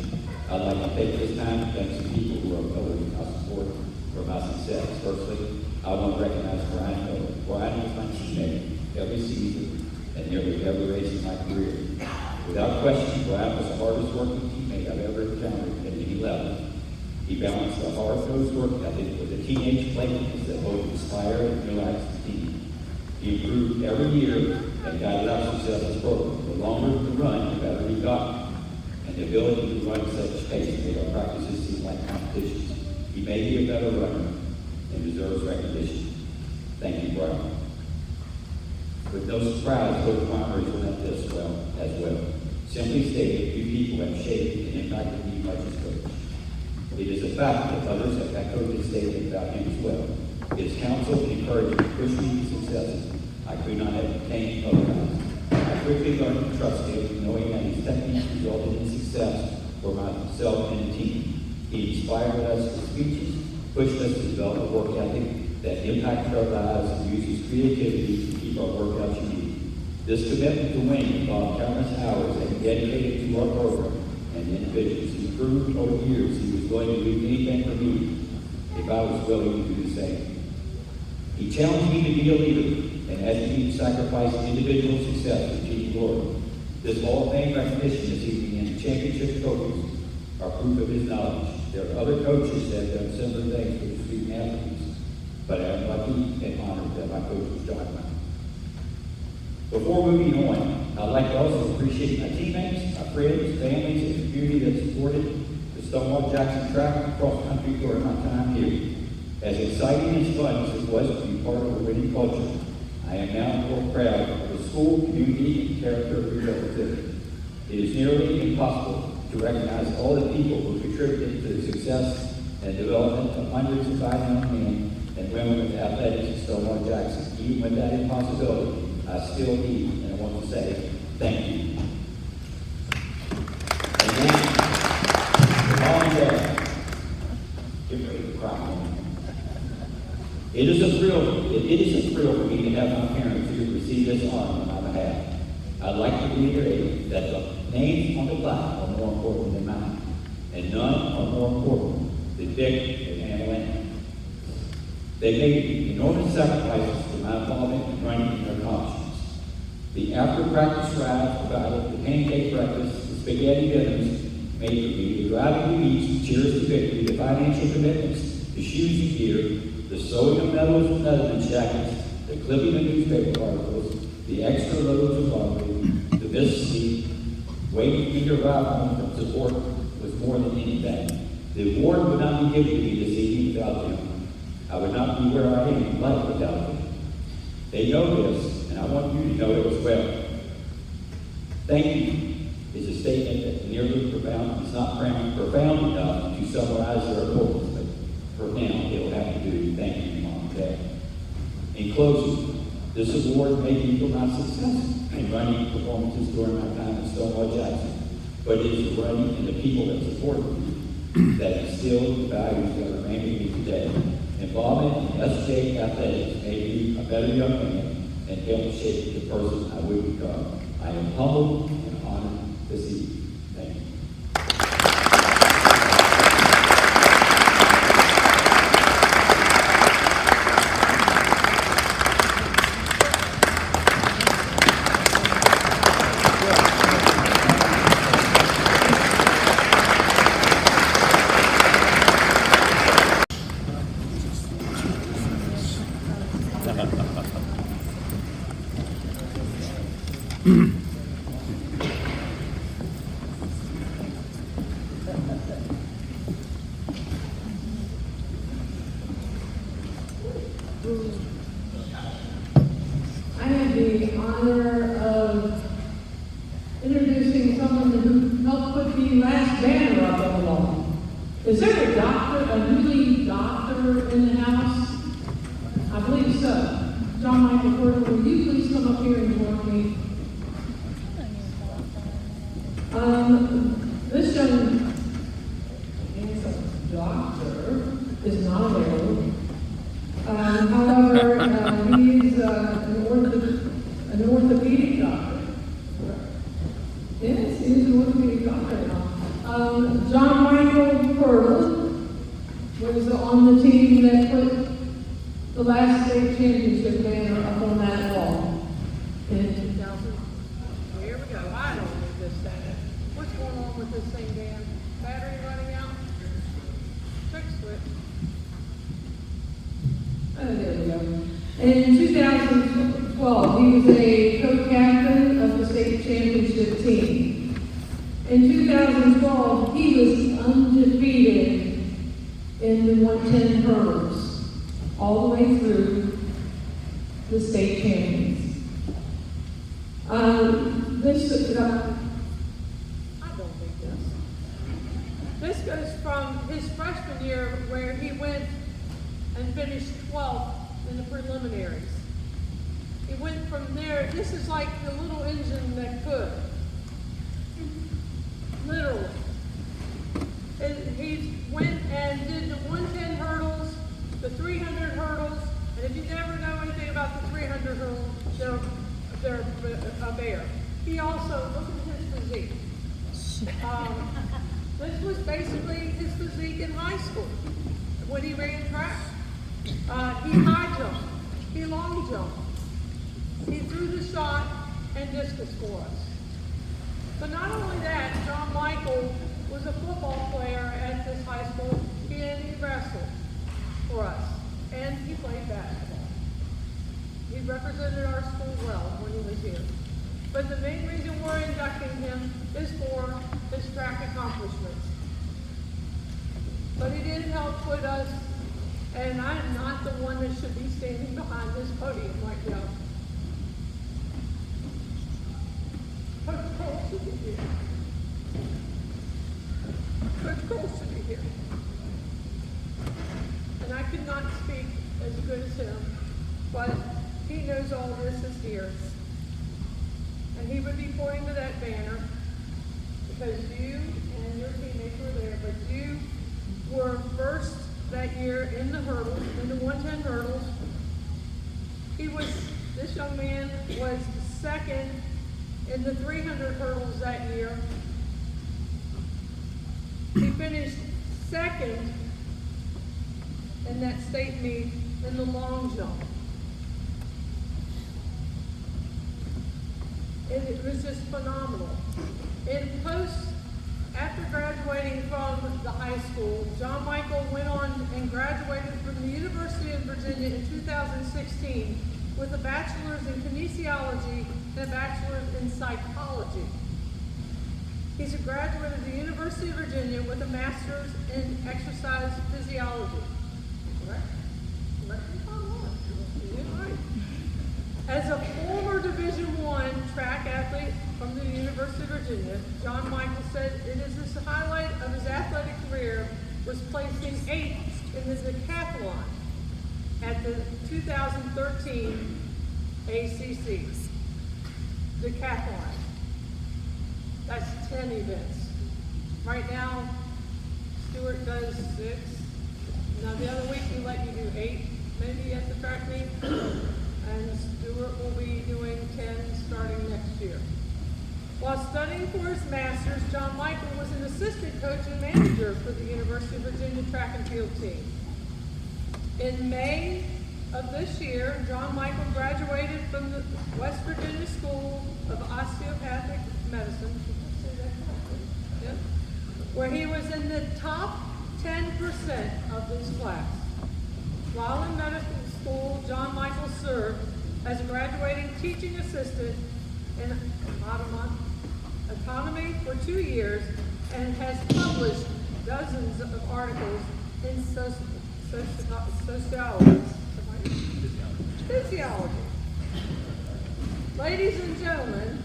Speaker 10: I'd like to take this time to thank some people who are voting in my support for my success. Firstly, I want to recognize Brian Miller. Brian was my teammate every season and nearly every race in my career. Without question, Brian was the hardest working teammate I've ever encountered at any level. He balanced the hard-nosed work ethic with a teenage playfulness that both inspired and relaxed the team. He improved every year and guided our success as program. The longer we run, the better we got. And the ability to run at such pace made our practices seem like competitions. He may be a better runner and deserves recognition. Thank you, Brian. With no surprise, Coach Wymer has done this as well. Simply stated, you people have shaped and impacted me much as coach. It is a fact that others have echoed this statement about him as well. His counsel and encouragement pushed me to successes I could not have obtained otherwise. I quickly learned to trust him, knowing that his techniques resulted in success for myself and the team. He inspired us with speeches, pushed us to develop a work ethic that impacted our lives, and uses creativity to keep our workouts unique. This commitment to win involved countless hours that he dedicated to our program and individuals. He proved over the years he was willing to do anything for me if I was willing to do the same. He challenged me to be a leader and asked me to sacrifice individual success for team glory. This Hall of Fame recognition this evening and championship trophies are proof of his knowledge. There are other coaches that have done similar things for the student athletes, but I am lucky and honored that my coach was John Wymer. Before moving on, I'd like to also appreciate my teammates, my friends, families, and the community that supported the Stonewall Jackson track and cross country during my time here. As exciting and fun as it was to be part of a winning culture, I am now more proud of the school, community, and character we represent. It is nearly impossible to recognize all the people who contributed to the success and development of hundreds of fine young men and women of athletics at Stonewall Jackson. Even with that impossibility, I still need, and I want to say, thank you. And now, the mom and dad, get ready to cry. It is a thrill for me to have my parents here receive this honor on my behalf. I'd like to reiterate that the names on the plaque are more important than mine, and none are more important than Dick and Anna Lamma. They made enormous sacrifices for my involvement in running in their accomplishments. The after-practice rides provided, the pancake breakfast, the spaghetti dinners made for me, the driving to beach, cheers to victory, the financial commitments, the shoes and gear, the sewing of medals and Netherlands jackets, the clipping of newspaper articles, the extra loads of laundry, the visiting, waiting for your ride home from support was more than anything. The award would not be given to me this evening without them. I would not be where I am in life without them. They know this, and I want you to know it as well. Thank you is a statement that nearly profound, is not profound enough to summarize their importance, but for now, it'll have to do. Thank you, Mom and Dad. In closing, this award may be for my success in running performances during my time at Stonewall Jackson, but it is the running and the people that support me that instill the values that remain with me today. Involvement in SJ athletics made me a better young man and helped shape the person I will become. I am humbled and honored this evening. Thank you.
Speaker 11: I have the honor of introducing someone who helped put the last banner up on the wall. Is there a doctor, a newly doctor in the house? I believe so. John Michael Pirtle, will you please come up here and join me? This young handsome doctor is not available. However, he is an orthopedic doctor. Yes, he is an orthopedic doctor now. John Michael Pirtle was on the team that put the last state championship banner up on that wall in 2000.
Speaker 4: Here we go. I don't need this thing. What's going on with this thing, Dan? Battery running out? Quick switch.
Speaker 11: Oh, there we go. In 2012, he was a co-captain of the state championship team. In 2012, he was undefeated in the 110 hurdles, all the way through the state champions.
Speaker 4: I don't think this. This goes from his freshman year where he went and finished 12th in the preliminaries.
Speaker 11: He went from there, this is like the little engine that could. Literally. And he went and did the 110 hurdles, the 300 hurdles, and if you never know anything about the 300 hurdles, they're a bear. He also, look at his physique. This was basically his physique in high school when he ran track. He high jumped, he long jumped, he threw the shot and discus for us. But not only that, John Michael was a football player at this high school, and he wrestled for us, and he played basketball. He represented our school well when he was here. But the main reason we're inducting him is for his track accomplishments. But he did help put us, and I'm not the one that should be standing behind this podium right now. Coach Cole should be here. Coach Cole should be here. And I could not speak as good as him, but he knows all this is here. And he would be pointing to that banner because you and your teammates were there, but you were first that year in the hurdles, in the 110 hurdles. This young man was second in the 300 hurdles that year. He finished second in that state meet in the long jump. It was just phenomenal. After graduating from the high school, John Michael went on and graduated from the University of Virginia in 2016 with a bachelor's in kinesiology and a bachelor's in psychology. He's a graduate of the University of Virginia with a master's in exercise physiology. Correct? Correct me if I'm wrong. You did right. As a former Division I track athlete from the University of Virginia, John Michael said it is the highlight of his athletic career was placing 8th in the decathlon at the 2013 ACC. Decathlon. That's 10 events. Right now, Stuart does 6. Now the other week we let you do 8, maybe at the track meet. And Stuart will be doing 10 starting next year. While studying for his master's, John Michael was an assistant coach and manager for the University of Virginia track and field team. In May of this year, John Michael graduated from the West Virginia School of Osteopathic Medicine, did I say that correctly? Yeah. Where he was in the top 10% of his class. While in medical school, John Michael served as a graduating teaching assistant in anatomy for 2 years and has published dozens of articles in physiology. Ladies and gentlemen,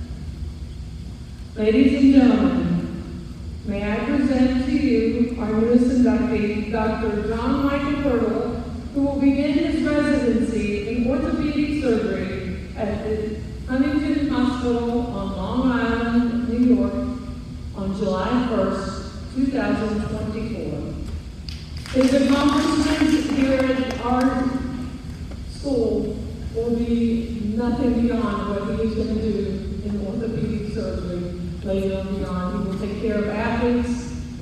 Speaker 11: may I present to you our newest inductee, Dr. John Michael Pirtle, who will begin his residency in orthopedic surgery at the Huntington Hospital on Long Island, New York, on July 1st, 2024. His accomplishments here at our school will be nothing beyond what he's going to do in orthopedic surgery later on beyond. He will take care of athletes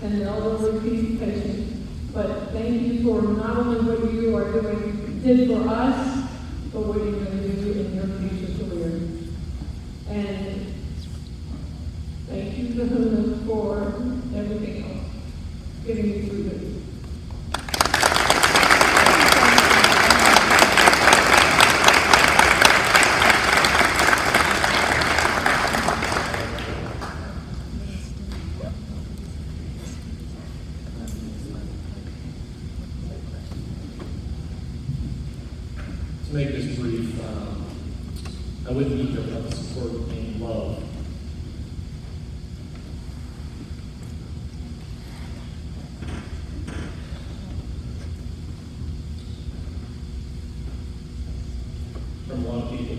Speaker 11: and elderly patients. But thank you for not only what you are did for us, but what you're going to do in your future career. And thank you to Hutton for everything else, getting you through this.
Speaker 5: To make this brief, I wouldn't need your love, support, and love. From a lot of people.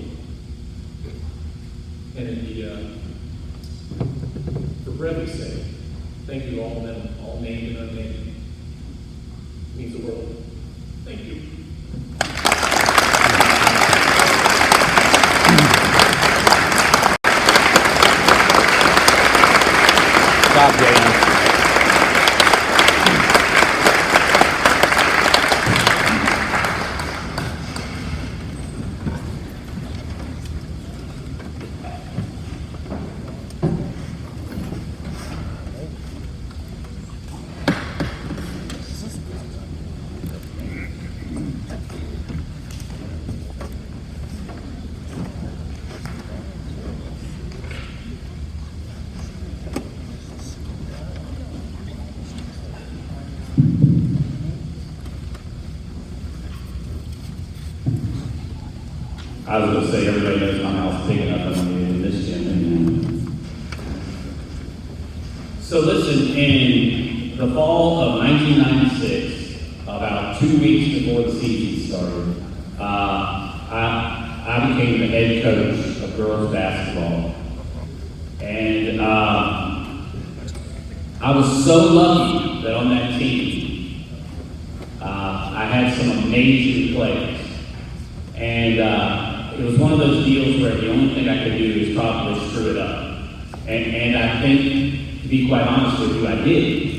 Speaker 10: I was gonna say, everybody knows my house big enough in this gym. So listen, in the fall of 1996, about 2 weeks before the season started, I became the head coach of girls basketball. And I was so lucky that on that team, I had some amazing players. And it was one of those deals where the only thing I could do is probably screw it up. And I think, to be quite honest with you, I did.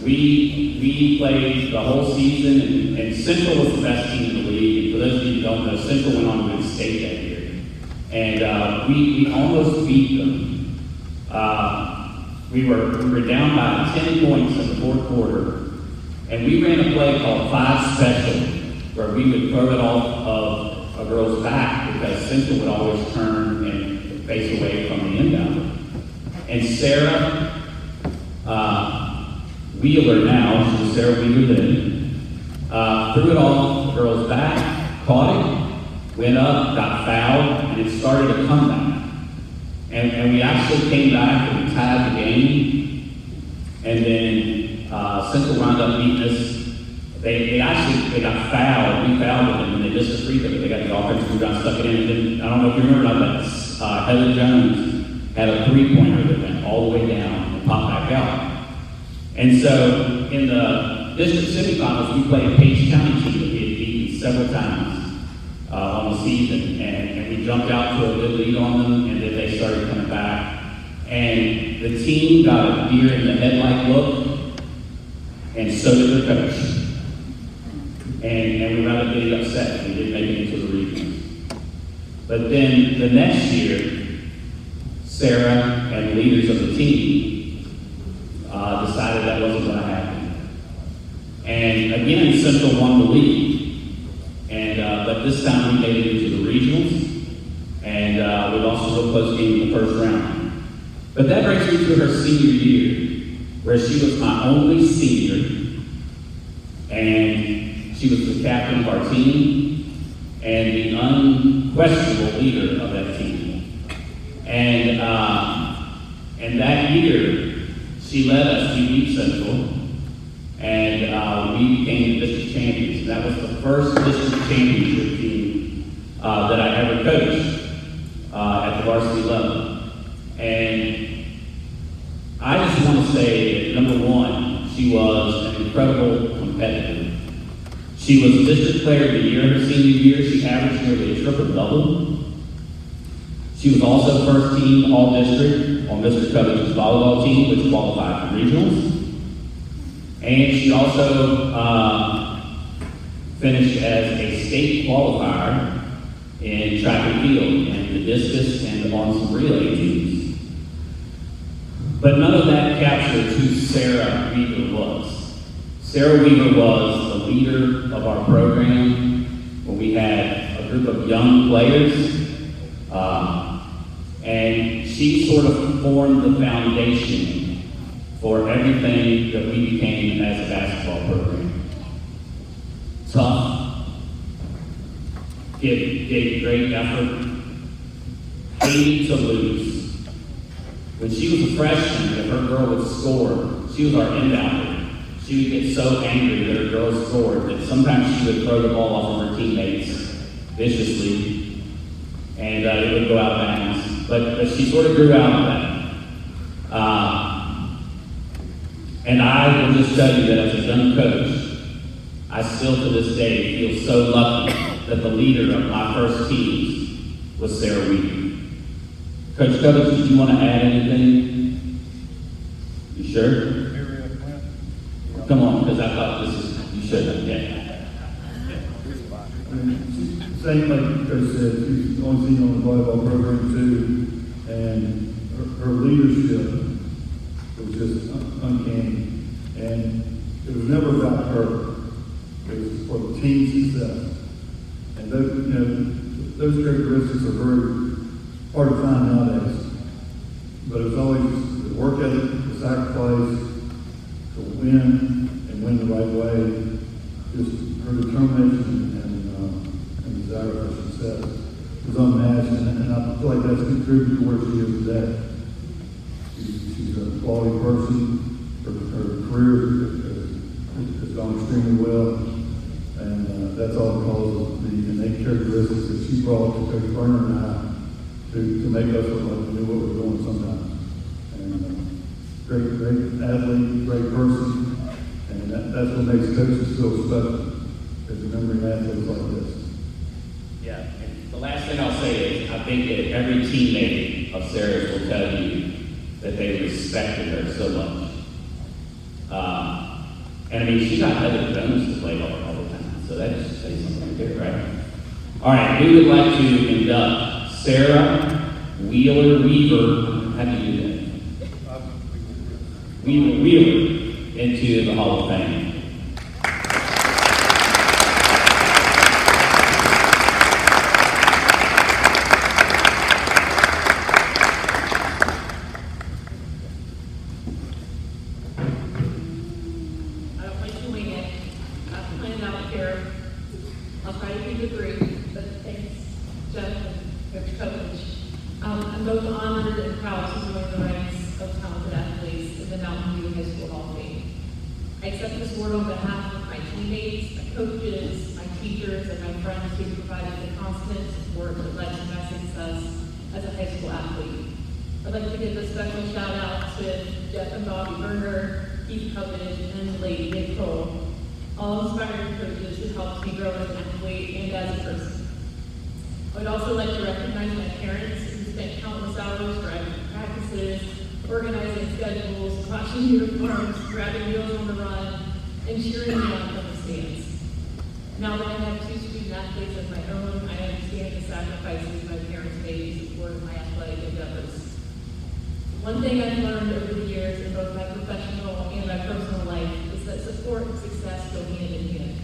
Speaker 10: We played the whole season, and Central was the best team in the league. And for those of you who don't know, Central went on to win state that year. And we almost beat them. We were down by 10 points in the fourth quarter, and we ran a play called 5 Special, where we would throw it off of a girl's back because Central would always turn and face away from the inbound. And Sara Wheeler now, she was Sara Wheeler then, threw it off the girl's back, caught it, went up, got fouled, and it started a comeback. And we actually came back and we tied the game. And then Central wound up beating us. They got fouled. We fouled them, and they missed a free throw. They got the offensive rebound, stuck it in. And then, I don't know if you remember that Heather Jones had a three-pointer that went all the way down and popped back out. And so in the district semifinals, we played a Page County team that we had beaten several times on the season, and we jumped out to a good lead on them, and then they started coming back. And the team got a deer in the headlight look, and so did their coach. And we rather getting upset when we didn't make it into the regionals. But then the next year, Sara and leaders of the team decided that wasn't going to happen. And again, Central won the league. And but this time we made it into the regionals, and we lost a real close game in the first round. But that brings me to her senior year, where she was my only senior, and she was the captain of our team and the unquestionable leader of that team. And that year, she led us to beat Central, and we became the district champions. And that was the first district championship team that I ever coached at the varsity level. And I just want to say that, number one, she was an incredible competitor. She was District Player of the Year her senior year. She averaged nearly a triple-double. She was also first team All-District on Mr. Cubbage's volleyball team, which qualified for regionals. And she also finished as a state qualifier in track and field, and the discus, and on some relay teams. But none of that captures who Sara Weaver was. Sara Weaver was the leader of our program when we had a group of young players, and she sort of formed the foundation for everything that we became as a basketball program. Tough, gave great effort, hated to lose. When she was a freshman, if her girl would score, she was our inbounder. She would get so angry that her girls scored that sometimes she would throw the ball off of her teammates viciously, and it would go out of bounds. But she sort of grew out of that. And I will just tell you that as a young coach, I still to this day feel so lucky that the leader of my first teams was Sara Weaver. Coach Cubbage, did you want to add anything? You sure? Come on, because I thought this is, you should have, yeah.
Speaker 1: Same like Coach said, she's only seen on the volleyball program too, and her leadership was just uncanny. And it was never about her. It was for the team success. And those characteristics are very hard to find nowadays. But it was always the work ethic, the sacrifice, to win and win the right way, just her determination and desire for success. is unmatched, and I feel like that's contributed to where she is today. She's a quality person. Her career has gone extremely well, and that's all because of the innate characteristics that she brought to Coach Burner and I to make us look like we knew what we were doing sometimes. And great athlete, great person, and that's what makes coaches feel special, is remembering athletes like this.
Speaker 10: Yeah, and the last thing I'll say is, I think that every teammate of Sara's will tell you that they respected her so much. And I mean, she got other friends to play all the time, so that just says something good, right? All right, we would like to induct Sara Wheeler-Weaver, how do you do that? Wheeler into the Hall of Fame.
Speaker 11: I'm both honored and proud to join the ranks of talented athletes in the Mountain View High School Hall of Fame. I accept this award on behalf of my teammates, my coaches, my teachers, and my friends who provided the constant support that led to my success as a high school athlete. I'd like to give a special shout out to Jeff and Bobby Berger, Keith Cubbage, and Lady Pirtle, all inspiring coaches who helped me grow as an athlete and as a person. I would also like to recognize my parents who spent countless hours driving to practices, organizing schedules, washing uniforms, grabbing meals on the run, and cheering me on from the stands. Now that I have two student athletes of my own, I understand the sacrifices my parents made to support my athletic endeavors. One thing I've learned over the years in both my professional and my personal life is that support and success go hand in hand.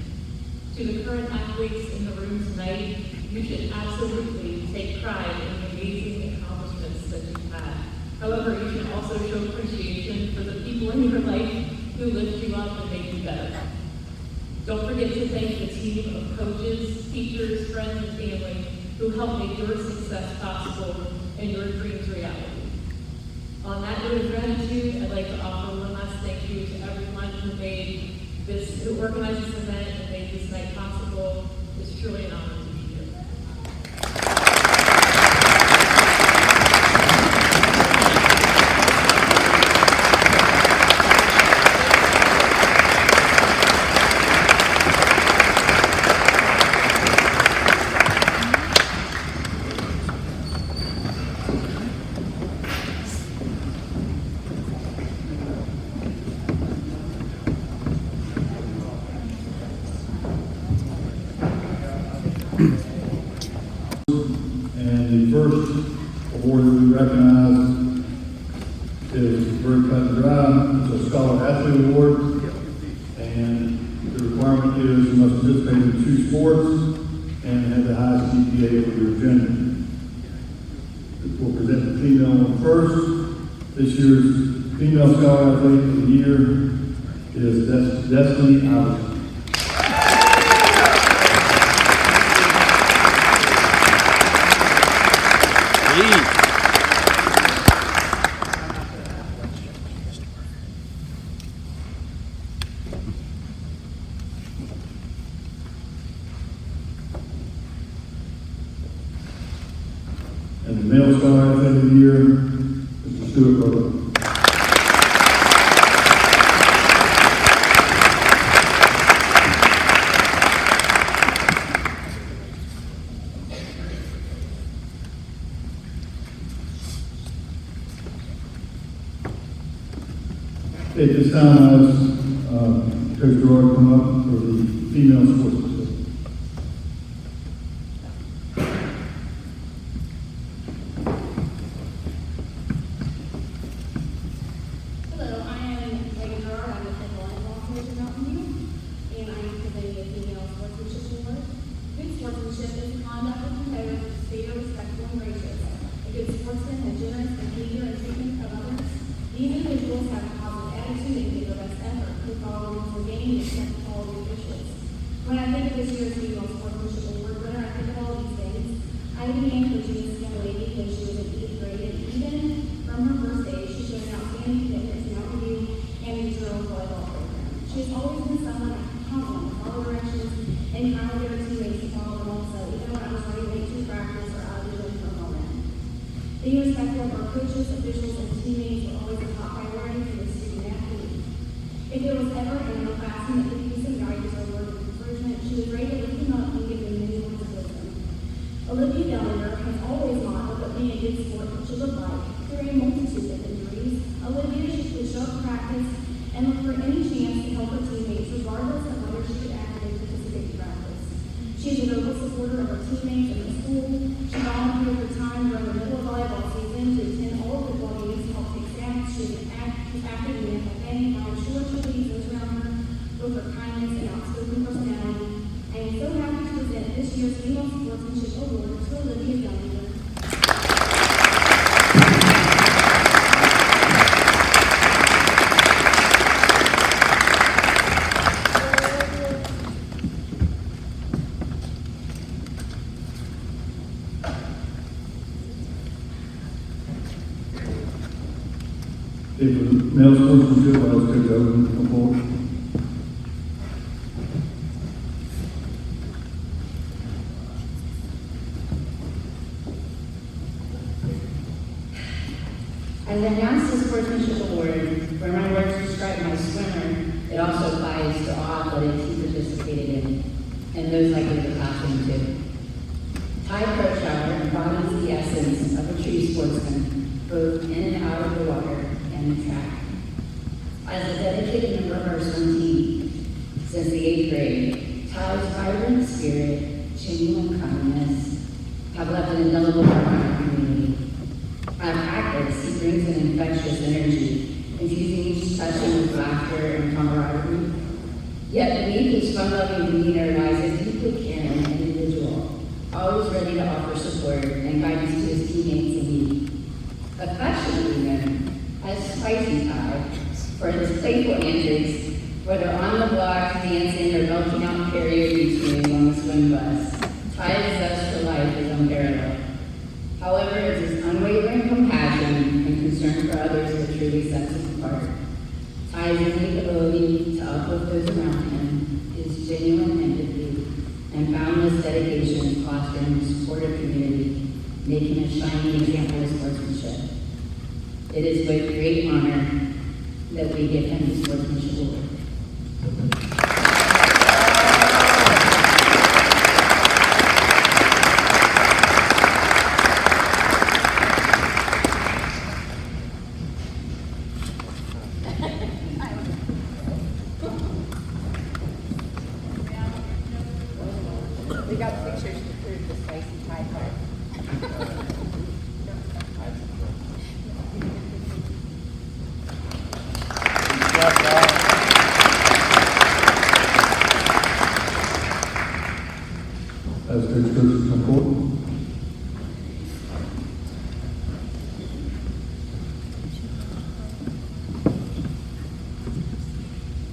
Speaker 11: To the current athletes in the room tonight, you should absolutely take pride in the amazing accomplishments that you've had. However, you should also show appreciation for the people in your life who lift you up and make you better. Don't forget to thank the team of coaches, teachers, friends, and family who helped make your success possible and your dreams reality. On that note of gratitude, I'd like to offer one last thank you to everyone who organized this event and made this night possible. It's truly an honor to be here.
Speaker 1: And the first award that we recognize is very cut and dry. It's a Scholar Athlete Award. And the requirement is you must participate in 2 sports and have the highest GPA for your gender. We'll present the female one first. This year's Female Scholar Athlete of the Year is Destiny Overton. And the Male Scholar Athlete of the Year is the Stuart Pirtle. At this time, I ask Coach Girouard come up for the female sportsmanship.
Speaker 12: Hello, I am Meghan. I'm the head volleyball coach at Mountain View, and I am presenting the Female Sportsmanship Award. Good sportsmanship is conduct of competitors is fair, respectful, and gracious. A good sportsman has generous behavior and treatment of others. These individuals have a positive attitude and give their best effort. They follow rules of the game and accept quality officials. When I think of this year's Female Sportsmanship Award winner, I think of all these things. I I began coaching this young lady when she was in 8th grade, and even from her first day, she showed an outstanding commitment to Mountain View and the Girouard volleyball program. She has always been someone I could count on to follow directions and kind of get her teammates to follow them also, even when I was running late to practice or out of the gym for a moment. Being respectful of our coaches, officials, and teammates were always a top priority for the student athlete. If there was ever an underclassman that could use some guidance or word of encouragement, she was ready to lift them up and give them many words of wisdom. Olivia Gallagher has always modeled what being a good sport should look like. Through a multitude of injuries, Olivia would show up to practice and look for any chance to help her teammates, regardless of whether she could actively participate in practice. She is a vocal supporter of her teammates and the school. She volunteered her time during the middle of volleyball season to attend all of the football games to help take stats. She's active in the FFA, and I'm sure she leads those around her with her kindness and outspoken personality. I am so happy to present this year's Female Sportsmanship Award to Olivia Gallagher.
Speaker 1: Okay, for the male sportsmanship, I'll ask Coach Oden to come forward.
Speaker 13: As announced the Sportsmanship Award, where my words describe my swimmer, it also applies to all athletics he participated in, and those like in the classroom too. Ty Kirchhour embodies the essence of a true sportsman, both in and out of the water and the track. As a dedicated member of our swim team since the 8th grade, Ty's vibrant spirit, genuine kindness, have left an indelible mark on our community. At practice, he brings an infectious energy, infusing each session with laughter and camaraderie. Yet beneath his fun-loving demeanor lies a deeply caring individual, always ready to offer support and guidance to his teammates in need. Affectionately known as Spicy Ty for his playful antics, whether on the block, dancing, or belching out karaoke tunes on the swim bus. Ty's zest for life is unparalleled. However, it's his unwavering compassion and concern for others that truly sets us apart. Ty's innate ability to uplift those around him, his genuine empathy, and boundless dedication to fostering a supportive community, make him a shining example of sportsmanship. It is with great honor that we give him the Sportsmanship Award.
Speaker 14: We got pictures to prove the spicy Thai part.
Speaker 1: As Coach Kersey come forward.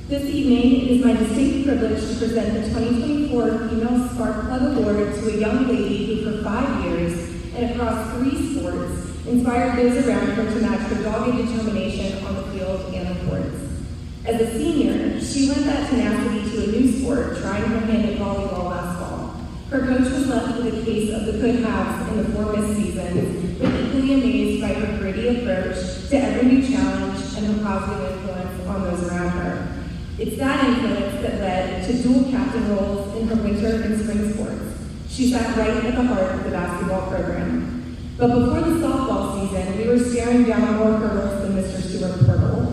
Speaker 4: This evening, it is my distinct privilege to present the 2024 Female Sparkplug Award to a young lady who for 5 years and across 3 sports inspired those around her to match her dogged determination on the field and the courts. As a senior, she lent that tenacity to a new sport, trying her hand at volleyball last fall. Her coach was left with a case of the could-haves in the 4 missed seasons, but equally amazed by her gritty approach to every new challenge and her positive influence on those around her. It's that influence that led to dual captain roles in her winter and spring sports. She sat right at the heart of the basketball program. But before the softball season, we were staring down more hurdles than Mr. Stewart Pirtle.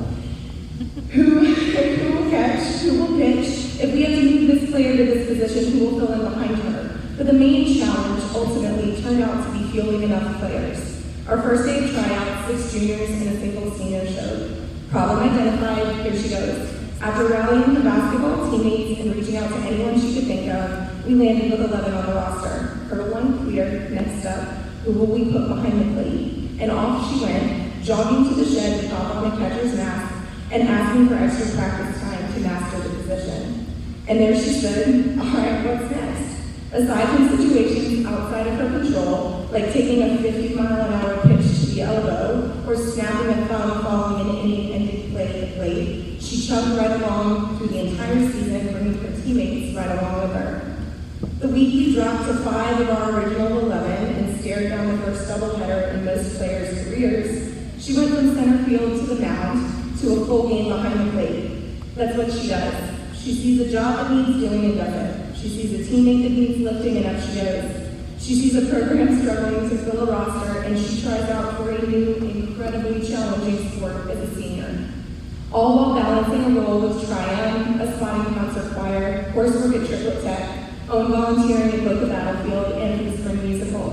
Speaker 4: Who will catch? Who will pitch? If we have to move this player to this position, who will fill in behind her? But the main challenge ultimately turned out to be fielding enough players. Our first day of tryouts, 6 juniors and a single senior showed. Problem identified, here she goes. After rallying her basketball teammates and reaching out to anyone she could think of, we landed with 11 on the roster. Hurdle 1 clear, next up, who will we put behind the plate? And off she went, jogging to the shed to pop on a catcher's mask and asking for extra practice time to master the position. And there she stood, all right, what's next? Aside from situations outside of her control, like taking a 50-mile-an-hour pitch to the elbow or snapping a thumb following an inning-ending play at the plate, she chugged right along through the entire season, bringing her teammates right along with her. The week we dropped to 5 of our original 11 and stared down the first doubleheader in most players' careers, she went from center field to the mound to a full game behind the plate. That's what she does. She sees a job that needs doing and does it. She sees a teammate that needs lifting and up she goes. She sees a program struggling to fill a roster and she tries out for a new, incredibly challenging sport as a senior. All while balancing a role with Triumph, a spotting concert choir, coursework at Triplet Tech, own volunteering at both the Battlefield and the Spring Musical.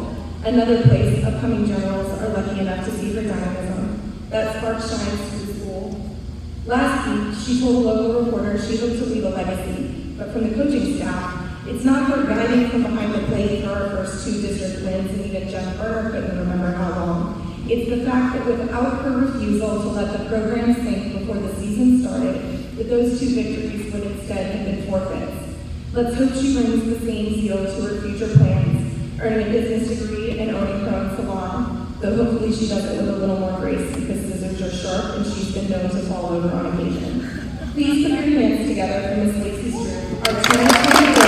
Speaker 4: Another place upcoming generals are lucky enough to see her dynamism. That spark shines through the school. Last week, she told a local reporter she hoped to leave a legacy, but from the coaching staff, it's not her guiding from behind the plate for our first 2 district wins, and even Jeff Berner couldn't remember how long. It's the fact that without her refusal to let the program sink before the season started, that those 2 victories would instead have been forfeits. Let's hope she brings the same zeal to her future plans, earning a business degree and owning her own salon, though hopefully she does it with a little more grace because scissors are sharp and she's been known to fall over on occasion. Please put your hands together for Miss Lacey Stroop, our 2024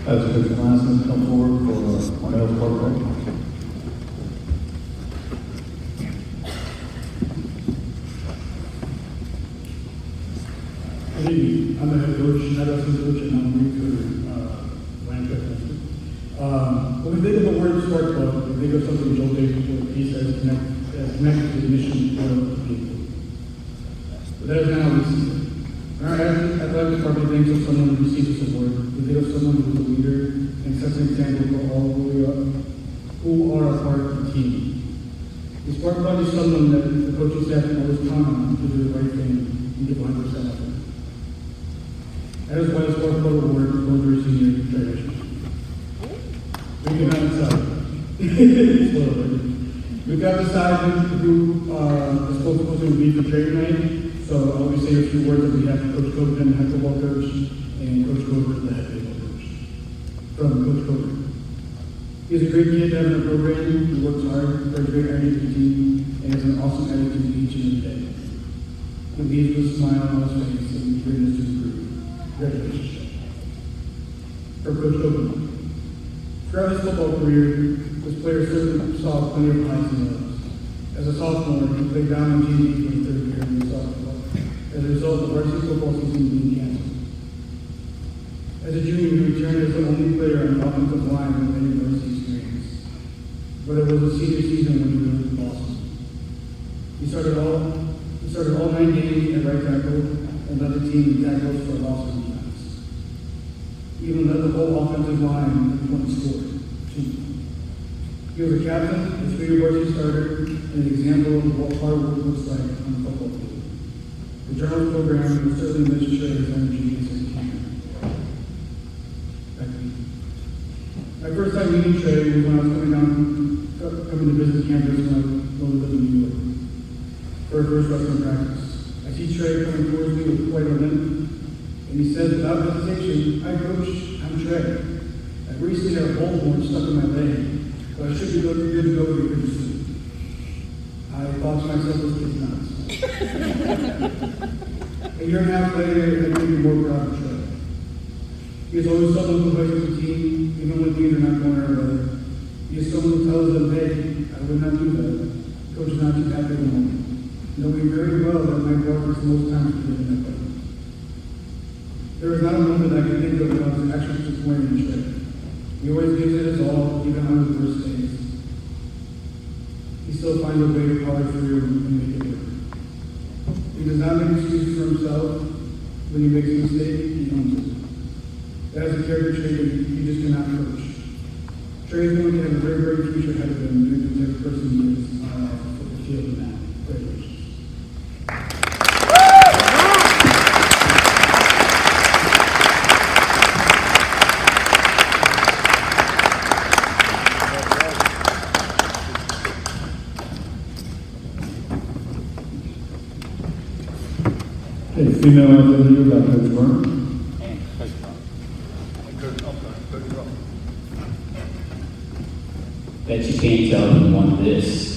Speaker 1: As Coach Kleinsmith come forward for our male Sparkplug.
Speaker 15: Good evening. I'm the head coach, not Dawson coach, and I'm new to Lancaster. When we think of the word Sparkplug, we think of something Joel Davis would he says connected to the mission of the people. But that is not how we see it. Our athletic department thinks of someone who receives this award. We think of someone who is a leader and sets an example for all who are a part of the team. The Sparkplug is someone that the coaching staff can always count on to do the right thing and give 100% effort. That is why the Sparkplug award is going to a senior graduation. We can not decide. We got decided who the spokesperson would be for trade night. So I'll just say a few words on behalf of Coach Overton, head football coach, and Coach Covert, the head baseball coach. From Coach Covert. He's a great kid to have in the program. He works hard, brings great energy to the team, and has an awesome attitude each and every day. He leaves with a smile on his face and greatness to the group. Congratulations. For Coach Overton. Throughout his football career, this player certainly saw plenty of highs and lows. As a sophomore, he played down in GD for the 3rd year in the sophomore. As a result of varsity football season being canceled. As a junior, he returned as the only player on the offensive line with any varsity experience. But it was a senior season when he moved to Dawson. He started all 9 games at right tackle and led the team in tackles for a loss of defense. He even led the whole offensive line in points scored. He was a captain, a 3-year varsity starter, and an example of what hard work looks like on the football field. The journal program will certainly miss his energy as a team. Back to me. My first time meeting Trey was when I was coming to business campus when I lived in New York for our first wrestling practice. I see Trey coming towards me with quite a limp, and he says without hesitation, "Hi coach, I'm Trey. I've recently had a bullhorn stuck in my leg, but I should be good to go here pretty soon." I thought to myself, this kid's nuts. A year and a half later, I couldn't be more proud of Trey. He is always someone who plays with the team, even when things are not going our way. He is someone who tells them, "Hey, I would not do that. Coach is not too happy at the moment." Knowing very well that my brother is most times in that way. There is not a moment I can think of without his actually disappointing Trey. He always gives it his all, even on his worst days. He still finds a way to power through and make it work. He does not make excuses for himself. When he makes a mistake, he owns it. That is a character trait that you just cannot coach. Trey is going to have a very bright future ahead of him due to the type of person he is on and off the football field and now. Congratulations.
Speaker 1: Okay, female athlete of the year by Coach Brunk.
Speaker 10: Bet you can't tell who won this.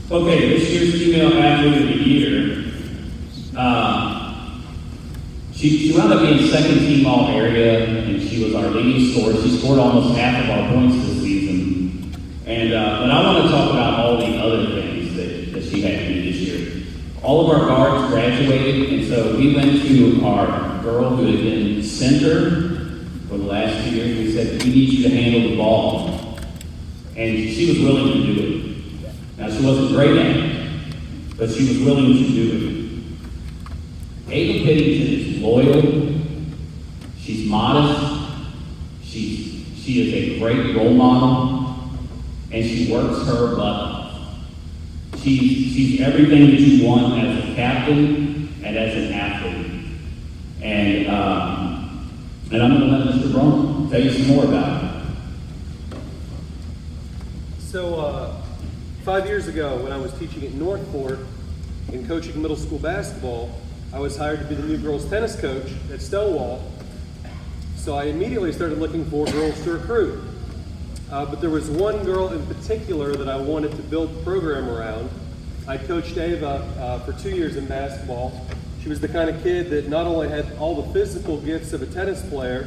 Speaker 10: Okay, this year's female athlete of the year, she wound up being second team all area, and she was our leading scorer. She scored almost half of our points this season. And but I want to talk about all the other things that she had to do this year. All of our guards graduated, and so we went to our girl who had been center for the last 2 years. We said, we need you to handle the ball. And she was willing to do it. Now, she wasn't great at it, but she was willing to do it. Ava Piddington is loyal. She's modest. She is a great role model, and she works her butt off. She's everything that you want as a captain and as an athlete. And I'm going to let Mr. Brunk tell you some more about it.
Speaker 16: So, 5 years ago, when I was teaching at Northport and coaching middle school basketball, I was hired to be the new girls tennis coach at Stonewall. So I immediately started looking for girls to recruit. But there was one girl in particular that I wanted to build the program around. I coached Ava for 2 years in basketball. She was the kind of kid that not only had all the physical gifts of a tennis player,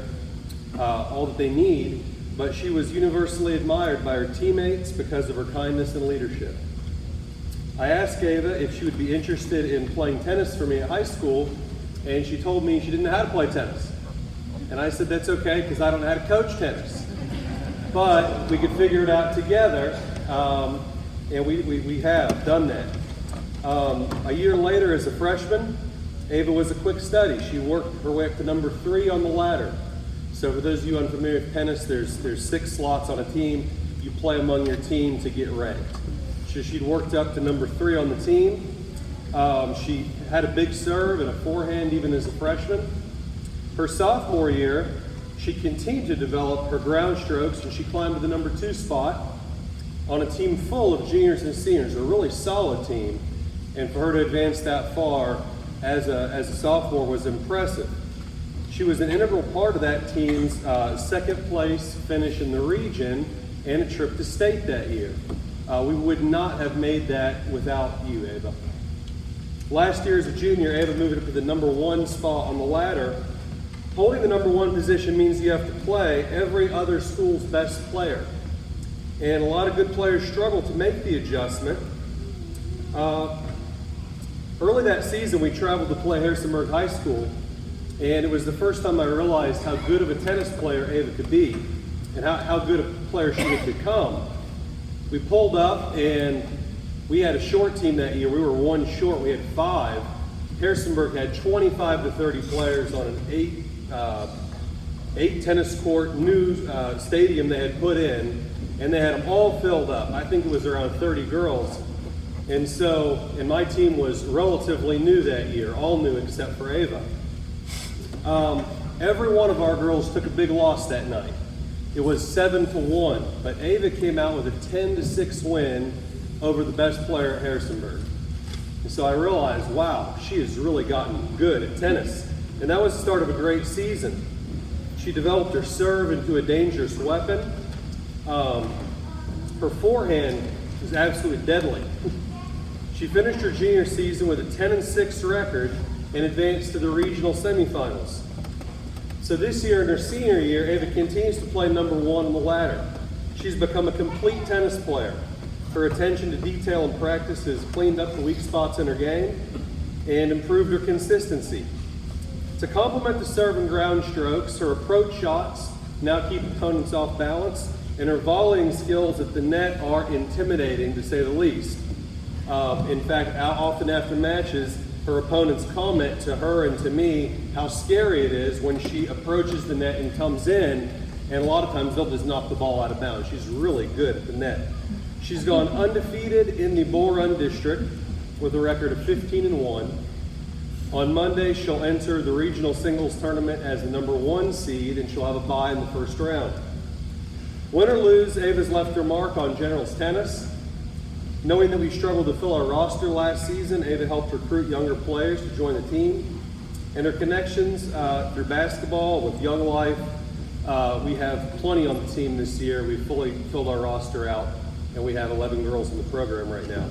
Speaker 16: all that they need, but she was universally admired by her teammates because of her kindness and leadership. I asked Ava if she would be interested in playing tennis for me at high school, and she told me she didn't know how to play tennis. And I said, that's okay, because I don't know how to coach tennis. But we could figure it out together, and we have done that. A year later, as a freshman, Ava was a quick study. She worked her way up to number 3 on the ladder. So for those of you unfamiliar with tennis, there's 6 slots on a team. You play among your team to get ranked. So she'd worked up to number 3 on the team. She had a big serve and a forehand even as a freshman. Her sophomore year, she continued to develop her ground strokes, and she climbed to the number 2 spot on a team full of juniors and seniors, a really solid team. And for her to advance that far as a sophomore was impressive. She was an integral part of that team's second place finish in the region and a trip to state that year. We would not have made that without you, Ava. Last year as a junior, Ava moved up to the number 1 spot on the ladder. Holding the number 1 position means you have to play every other school's best player. And a lot of good players struggle to make the adjustment. Early that season, we traveled to play Harrisonburg High School, and it was the first time I realized how good of a tennis player Ava could be and how good a player she had become. We pulled up, and we had a short team that year. We were 1 short. We had 5. Harrisonburg had 25 to 30 players on an 8 tennis court new stadium they had put in, and they had them all filled up. I think it was around 30 girls. And my team was relatively new that year, all new except for Ava. Every one of our girls took a big loss that night. It was 7-1, but Ava came out with a 10-6 win over the best player at Harrisonburg. And so I realized, wow, she has really gotten good at tennis. And that was the start of a great season. She developed her serve into a dangerous weapon. Her forehand was absolutely deadly. She finished her junior season with a 10-6 record and advanced to the regional semifinals. So this year, in her senior year, Ava continues to play number 1 on the ladder. She's become a complete tennis player. Her attention to detail in practice has cleaned up the weak spots in her game and improved her consistency. To complement the serve and ground strokes, her approach shots now keep opponents off balance, and her volleying skills at the net are intimidating, to say the least. In fact, often after matches, her opponents comment to her and to me how scary it is when she approaches the net and comes in, and a lot of times they'll just knock the ball out of bounds. She's really good at the net. She's gone undefeated in the Bull Run District with a record of 15-1. On Monday, she'll enter the regional singles tournament as the number 1 seed, and she'll have a bye in the first round. Win or lose, Ava's left her mark on generals tennis. Knowing that we struggled to fill our roster last season, Ava helped recruit younger players to join the team. And her connections through basketball with Young Life, we have plenty on the team this year. We've fully filled our roster out, and we have 11 girls in the program right now.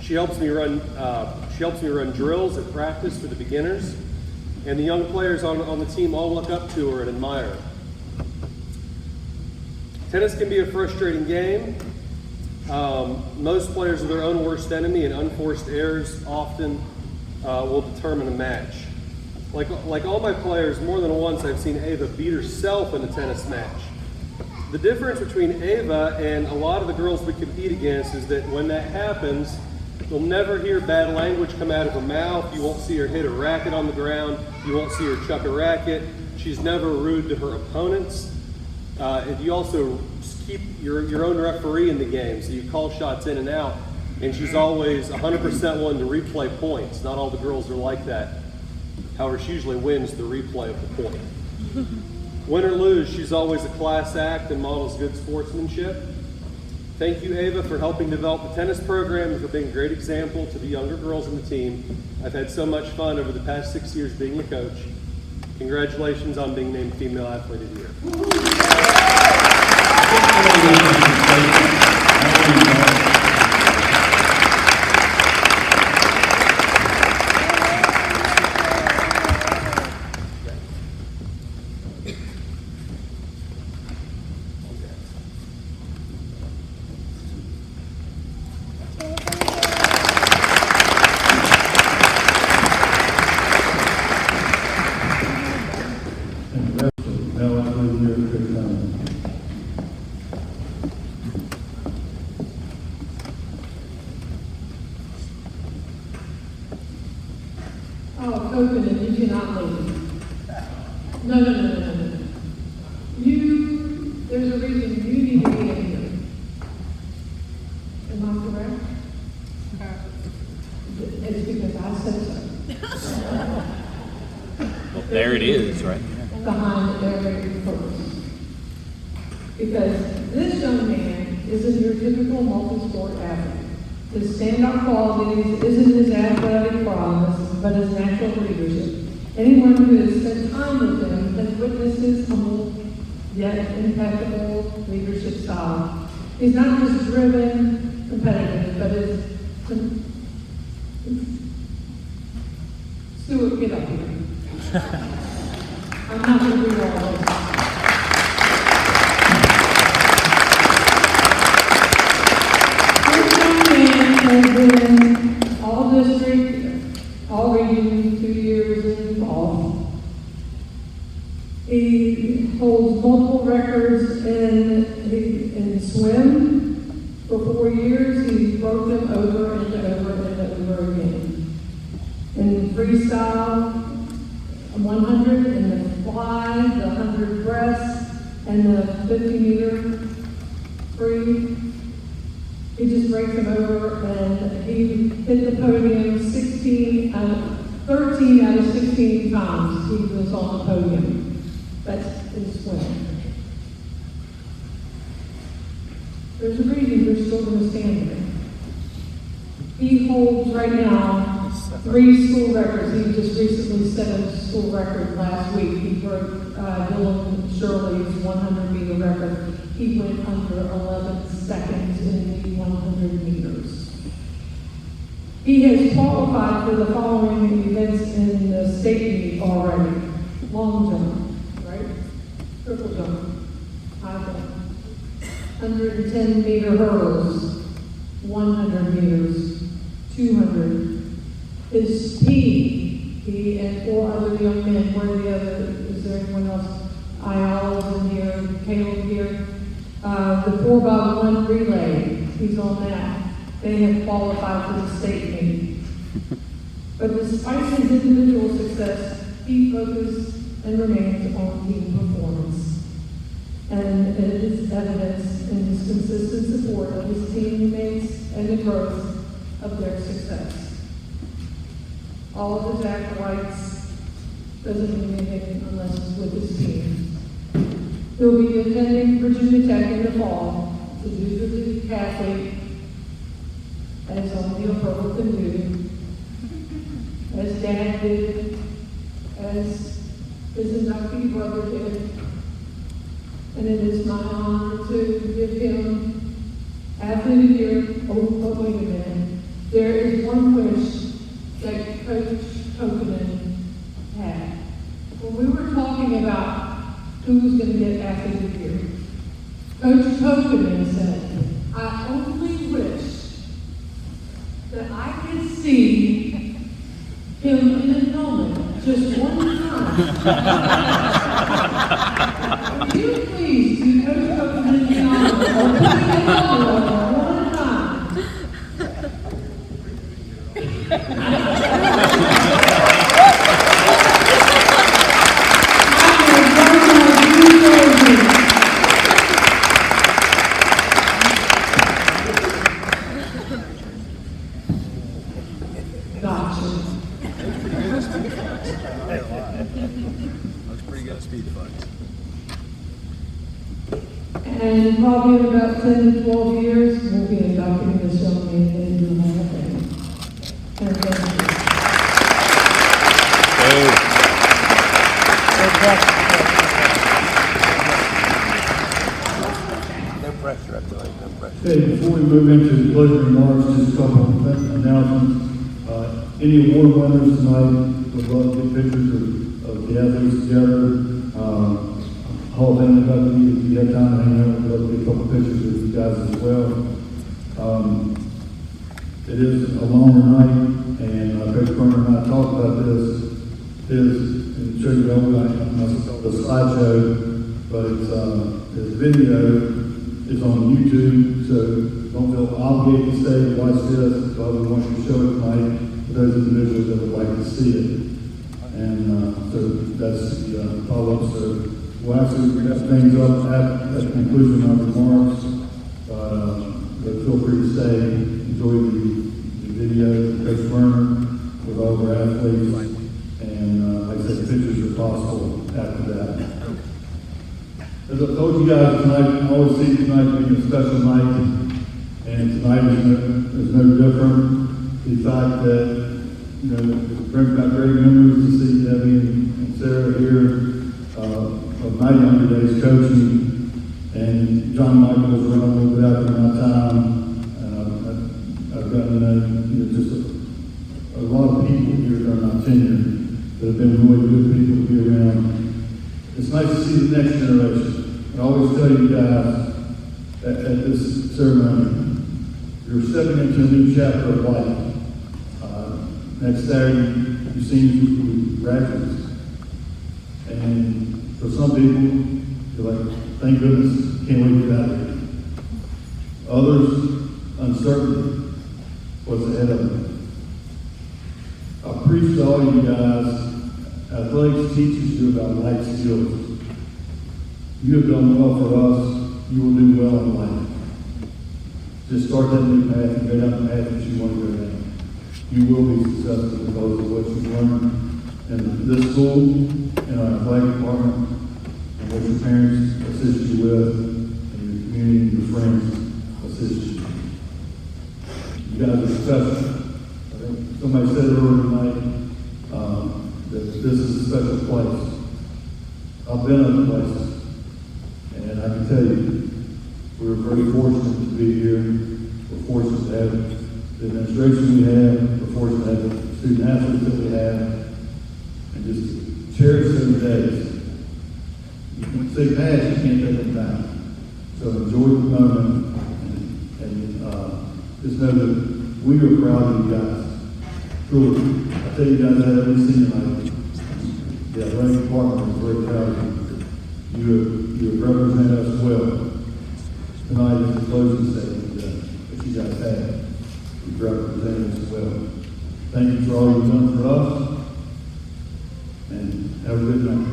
Speaker 16: She helps me run drills at practice for the beginners, and the young players on the team all look up to her and admire her. Tennis can be a frustrating game. Most players are their own worst enemy, and unforced errors often will determine a match. Like all my players, more than once I've seen Ava beat herself in a tennis match. The difference between Ava and a lot of the girls we compete against is that when that happens, you'll never hear bad language come out of her mouth. You won't see her hit a racket on the ground. You won't see her chuck a racket. She's never rude to her opponents. And you also keep your own referee in the game, so you call shots in and out. And she's always 100% one to replay points. Not all the girls are like that. However, she usually wins the replay of the point. Win or lose, she's always a class act and models good sportsmanship. Thank you, Ava, for helping develop the tennis program and for being a great example to the younger girls in the team. I've had so much fun over the past 6 years being your coach. Congratulations on being named Female Athlete of the Year.
Speaker 11: Open and you cannot leave. No. There's a reason you need to be in here. Am I correct? It's because I said so.
Speaker 3: Well, there it is, right?
Speaker 11: Behind every purpose. Because this young man isn't your typical multi-sport athlete. His standout qualities isn't his athletic prowess, but his natural leadership. Anyone who has spent time with him has witnessed his humble yet impeccable leadership style. He's not just driven, competitive, but is Stuart, get up here. I'm not going to read all this. Has been all district, all region, 2 years involved. He holds multiple records in swim. For 4 years, he broke them over and over again. In freestyle, 100, and the fly, the 100 breast, and the 50-meter free. He just breaks them over, and he hit the podium 13 out of 16 times he was on the podium. That's his swim. There's a reason you're still going to stand there. He holds right now 3 school records. He just recently set a school record last week. He broke Dylan Shirley's 100-meter record. He went under 11 seconds in the 100 meters. He has qualified for the following events in the state meet already. Long jump, right? Triple jump, high jump, 110-meter hurdles, 100 meters, 200. His speed, he and 4 other young men, where are the other, is there anyone else? Ayala's in here, Caleb here. The 4x1 relay, he's on that. They have qualified for the state meet. But despite his individual success, he focuses and remains on team performance. the growth of their success. All of his acolytes doesn't mean anything unless it's with his team. He'll be attending Virginia Tech in the fall to do the decathlete, as only a pro can do, as Dad did, as his inductee brother did. And it is my honor to give him Athlete of the Year. Oh, but wait a minute. There is one wish that Coach Kokanen had. When we were talking about who was going to get Athlete of the Year, Coach Kokanen said, I only wish that I could see him in a helmet just one time. Would you please do Coach Kokanen the honor of putting a helmet on one time? And probably in about 10 to 12 years, we'll be inducting this young man into the Hall of Fame. And thank you.
Speaker 9: No pressure, I feel like, no pressure.
Speaker 1: Okay, before we move into the closing remarks, just a couple of announcements. Any award winners tonight, would love to get pictures of the athletes together. Hall of Fame inductee, if you have time to hang out, we'd love to get a couple pictures of you guys as well. It is a longer night, and Coach Burner and I talked about this. And show you the slideshow, but his video is on YouTube, so don't feel obligated to stay and watch this, but we want you to show it tonight for those individuals that would like to see it. And so that's the follow-up. So we'll actually wrap things up at the conclusion of our remarks, but feel free to stay, enjoy the video, Coach Burner with all of our athletes, and like I said, pictures are possible after that. As I told you guys tonight, I always see tonight being a special night, and tonight is no different. The fact that, you know, it brings back great memories to see Devin and Sara here of my younger days coaching, and John Michael was around a little bit after my time. I've gotten to know just a lot of people here during my tenure that have been really good people to be around. It's nice to see the next generation. I always tell you guys at this ceremony, you're stepping into a new chapter of life. Next Saturday, you see graduates. And for some people, you're like, thank goodness, can't wait to get out of here. Others, uncertainty, what's ahead of them. I preach to all you guys, athletics teaches you about life skills. You have done well for us, you will do well in life. Just start that new path and go down the path that you want to go down. You will be successful because of what you've learned in this school, in our athletic department, and what your parents assist you with, and your community and your friends assist you. You guys are special. I think somebody said earlier tonight that this is a special place. I've been other places, and I can tell you, we're very fortunate to be here. We're fortunate to have the administration we have. We're fortunate to have the student athletes that we have, and just cherish those days. You can say past, you can't take them back. So enjoy the moment, and just know that we are proud of you guys. Truly, I tell you guys that every senior night. The athletic department is very proud of you. You have represented us well. Tonight is the closing statement that you guys had. You've represented us well. Thank you for all you've done for us, and have a good night.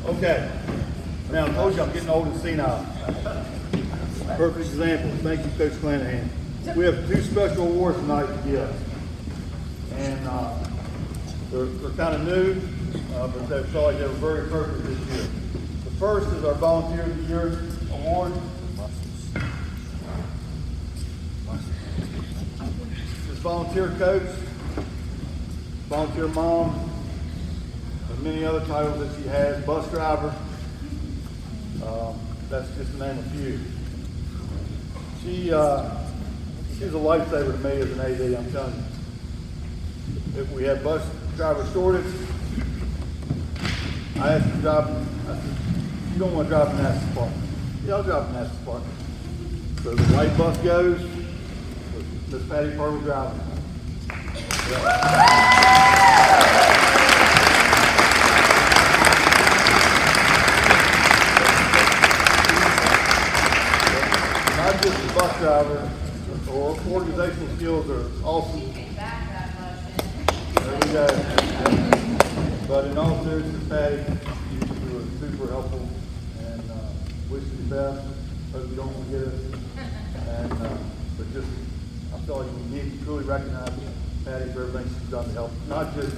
Speaker 1: Okay. Now, I told you I'm getting old and senile. Perfect example. Thank you, Coach Clanahan. We have 2 special awards tonight to give. And they're kind of new, but they felt like they were very appropriate this year. The first is our Volunteer of the Year Award. This volunteer coach, volunteer mom, and many other titles that she has, bus driver. That's just to name a few. She's a lifesaver to me as an AD, I'm telling you. If we have bus driver shortage, I asked the driver, I said, you don't want to drive an National Park. Yeah, I'll drive an National Park. So the white bus goes, Miss Patty Pirtle driving. Not just the bus driver, or organizational skills are awesome. There we go. But in all seriousness, Patty, you were super helpful, and wish you the best. Hope you don't forget us. And but just, I feel like we need to truly recognize Patty for everything she's done to help, not just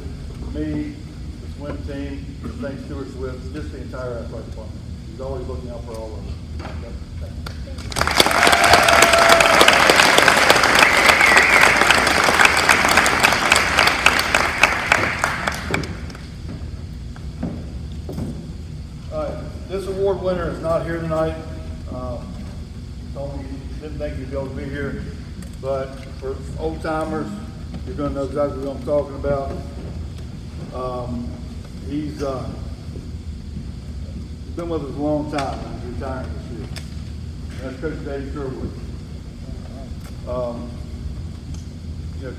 Speaker 1: me, the swim team, the St. Stewart's with, just the entire athletic department. She's always looking out for all of us. Thank you. This award winner is not here tonight. He told me he didn't think he'd be able to be here, but for old timers, you're going to know exactly what I'm talking about. He's been with us a long time. He's retiring this year. That's Coach David Sherwood.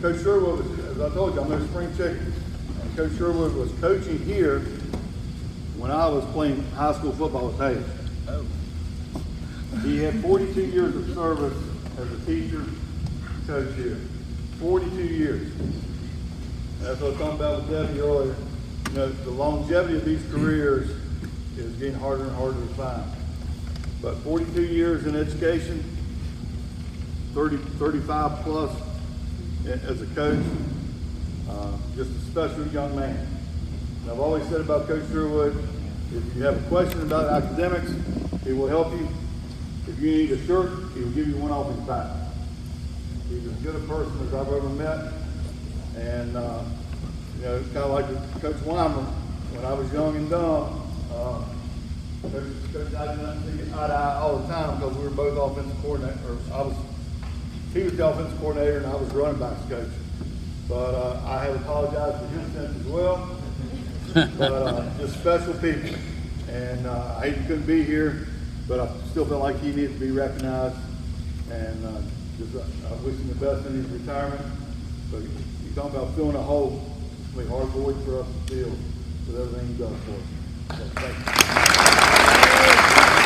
Speaker 1: Coach Sherwood was, as I told you, I'm their spring chicken. And Coach Sherwood was coaching here when I was playing high school football with Hayes. Oh. He had 42 years of service as a teacher, coach here. 42 years. That's what I was talking about with Devin earlier. You know, the longevity of these careers is getting harder and harder to find. But 42 years in education, 35 plus as a coach, just a special young man. And I've always said about Coach Girouard, if you have a question about academics, he will help you. If you need a shirt, he will give you one off his back. He's as good a person as I've ever met. And, it's kind of like Coach Wymer. When I was young and dumb, Coach I didn't see eye to eye all the time because we were both offensive coordinators. He was the offensive coordinator and I was running backs coach. But I have apologized for his sins as well. But just special people, and I hate he couldn't be here, but I still feel like he needs to be recognized, and I wish him the best in his retirement. But you talk about filling a hole, it's going to be hard void for us to fill with everything he does for us. So, thank you.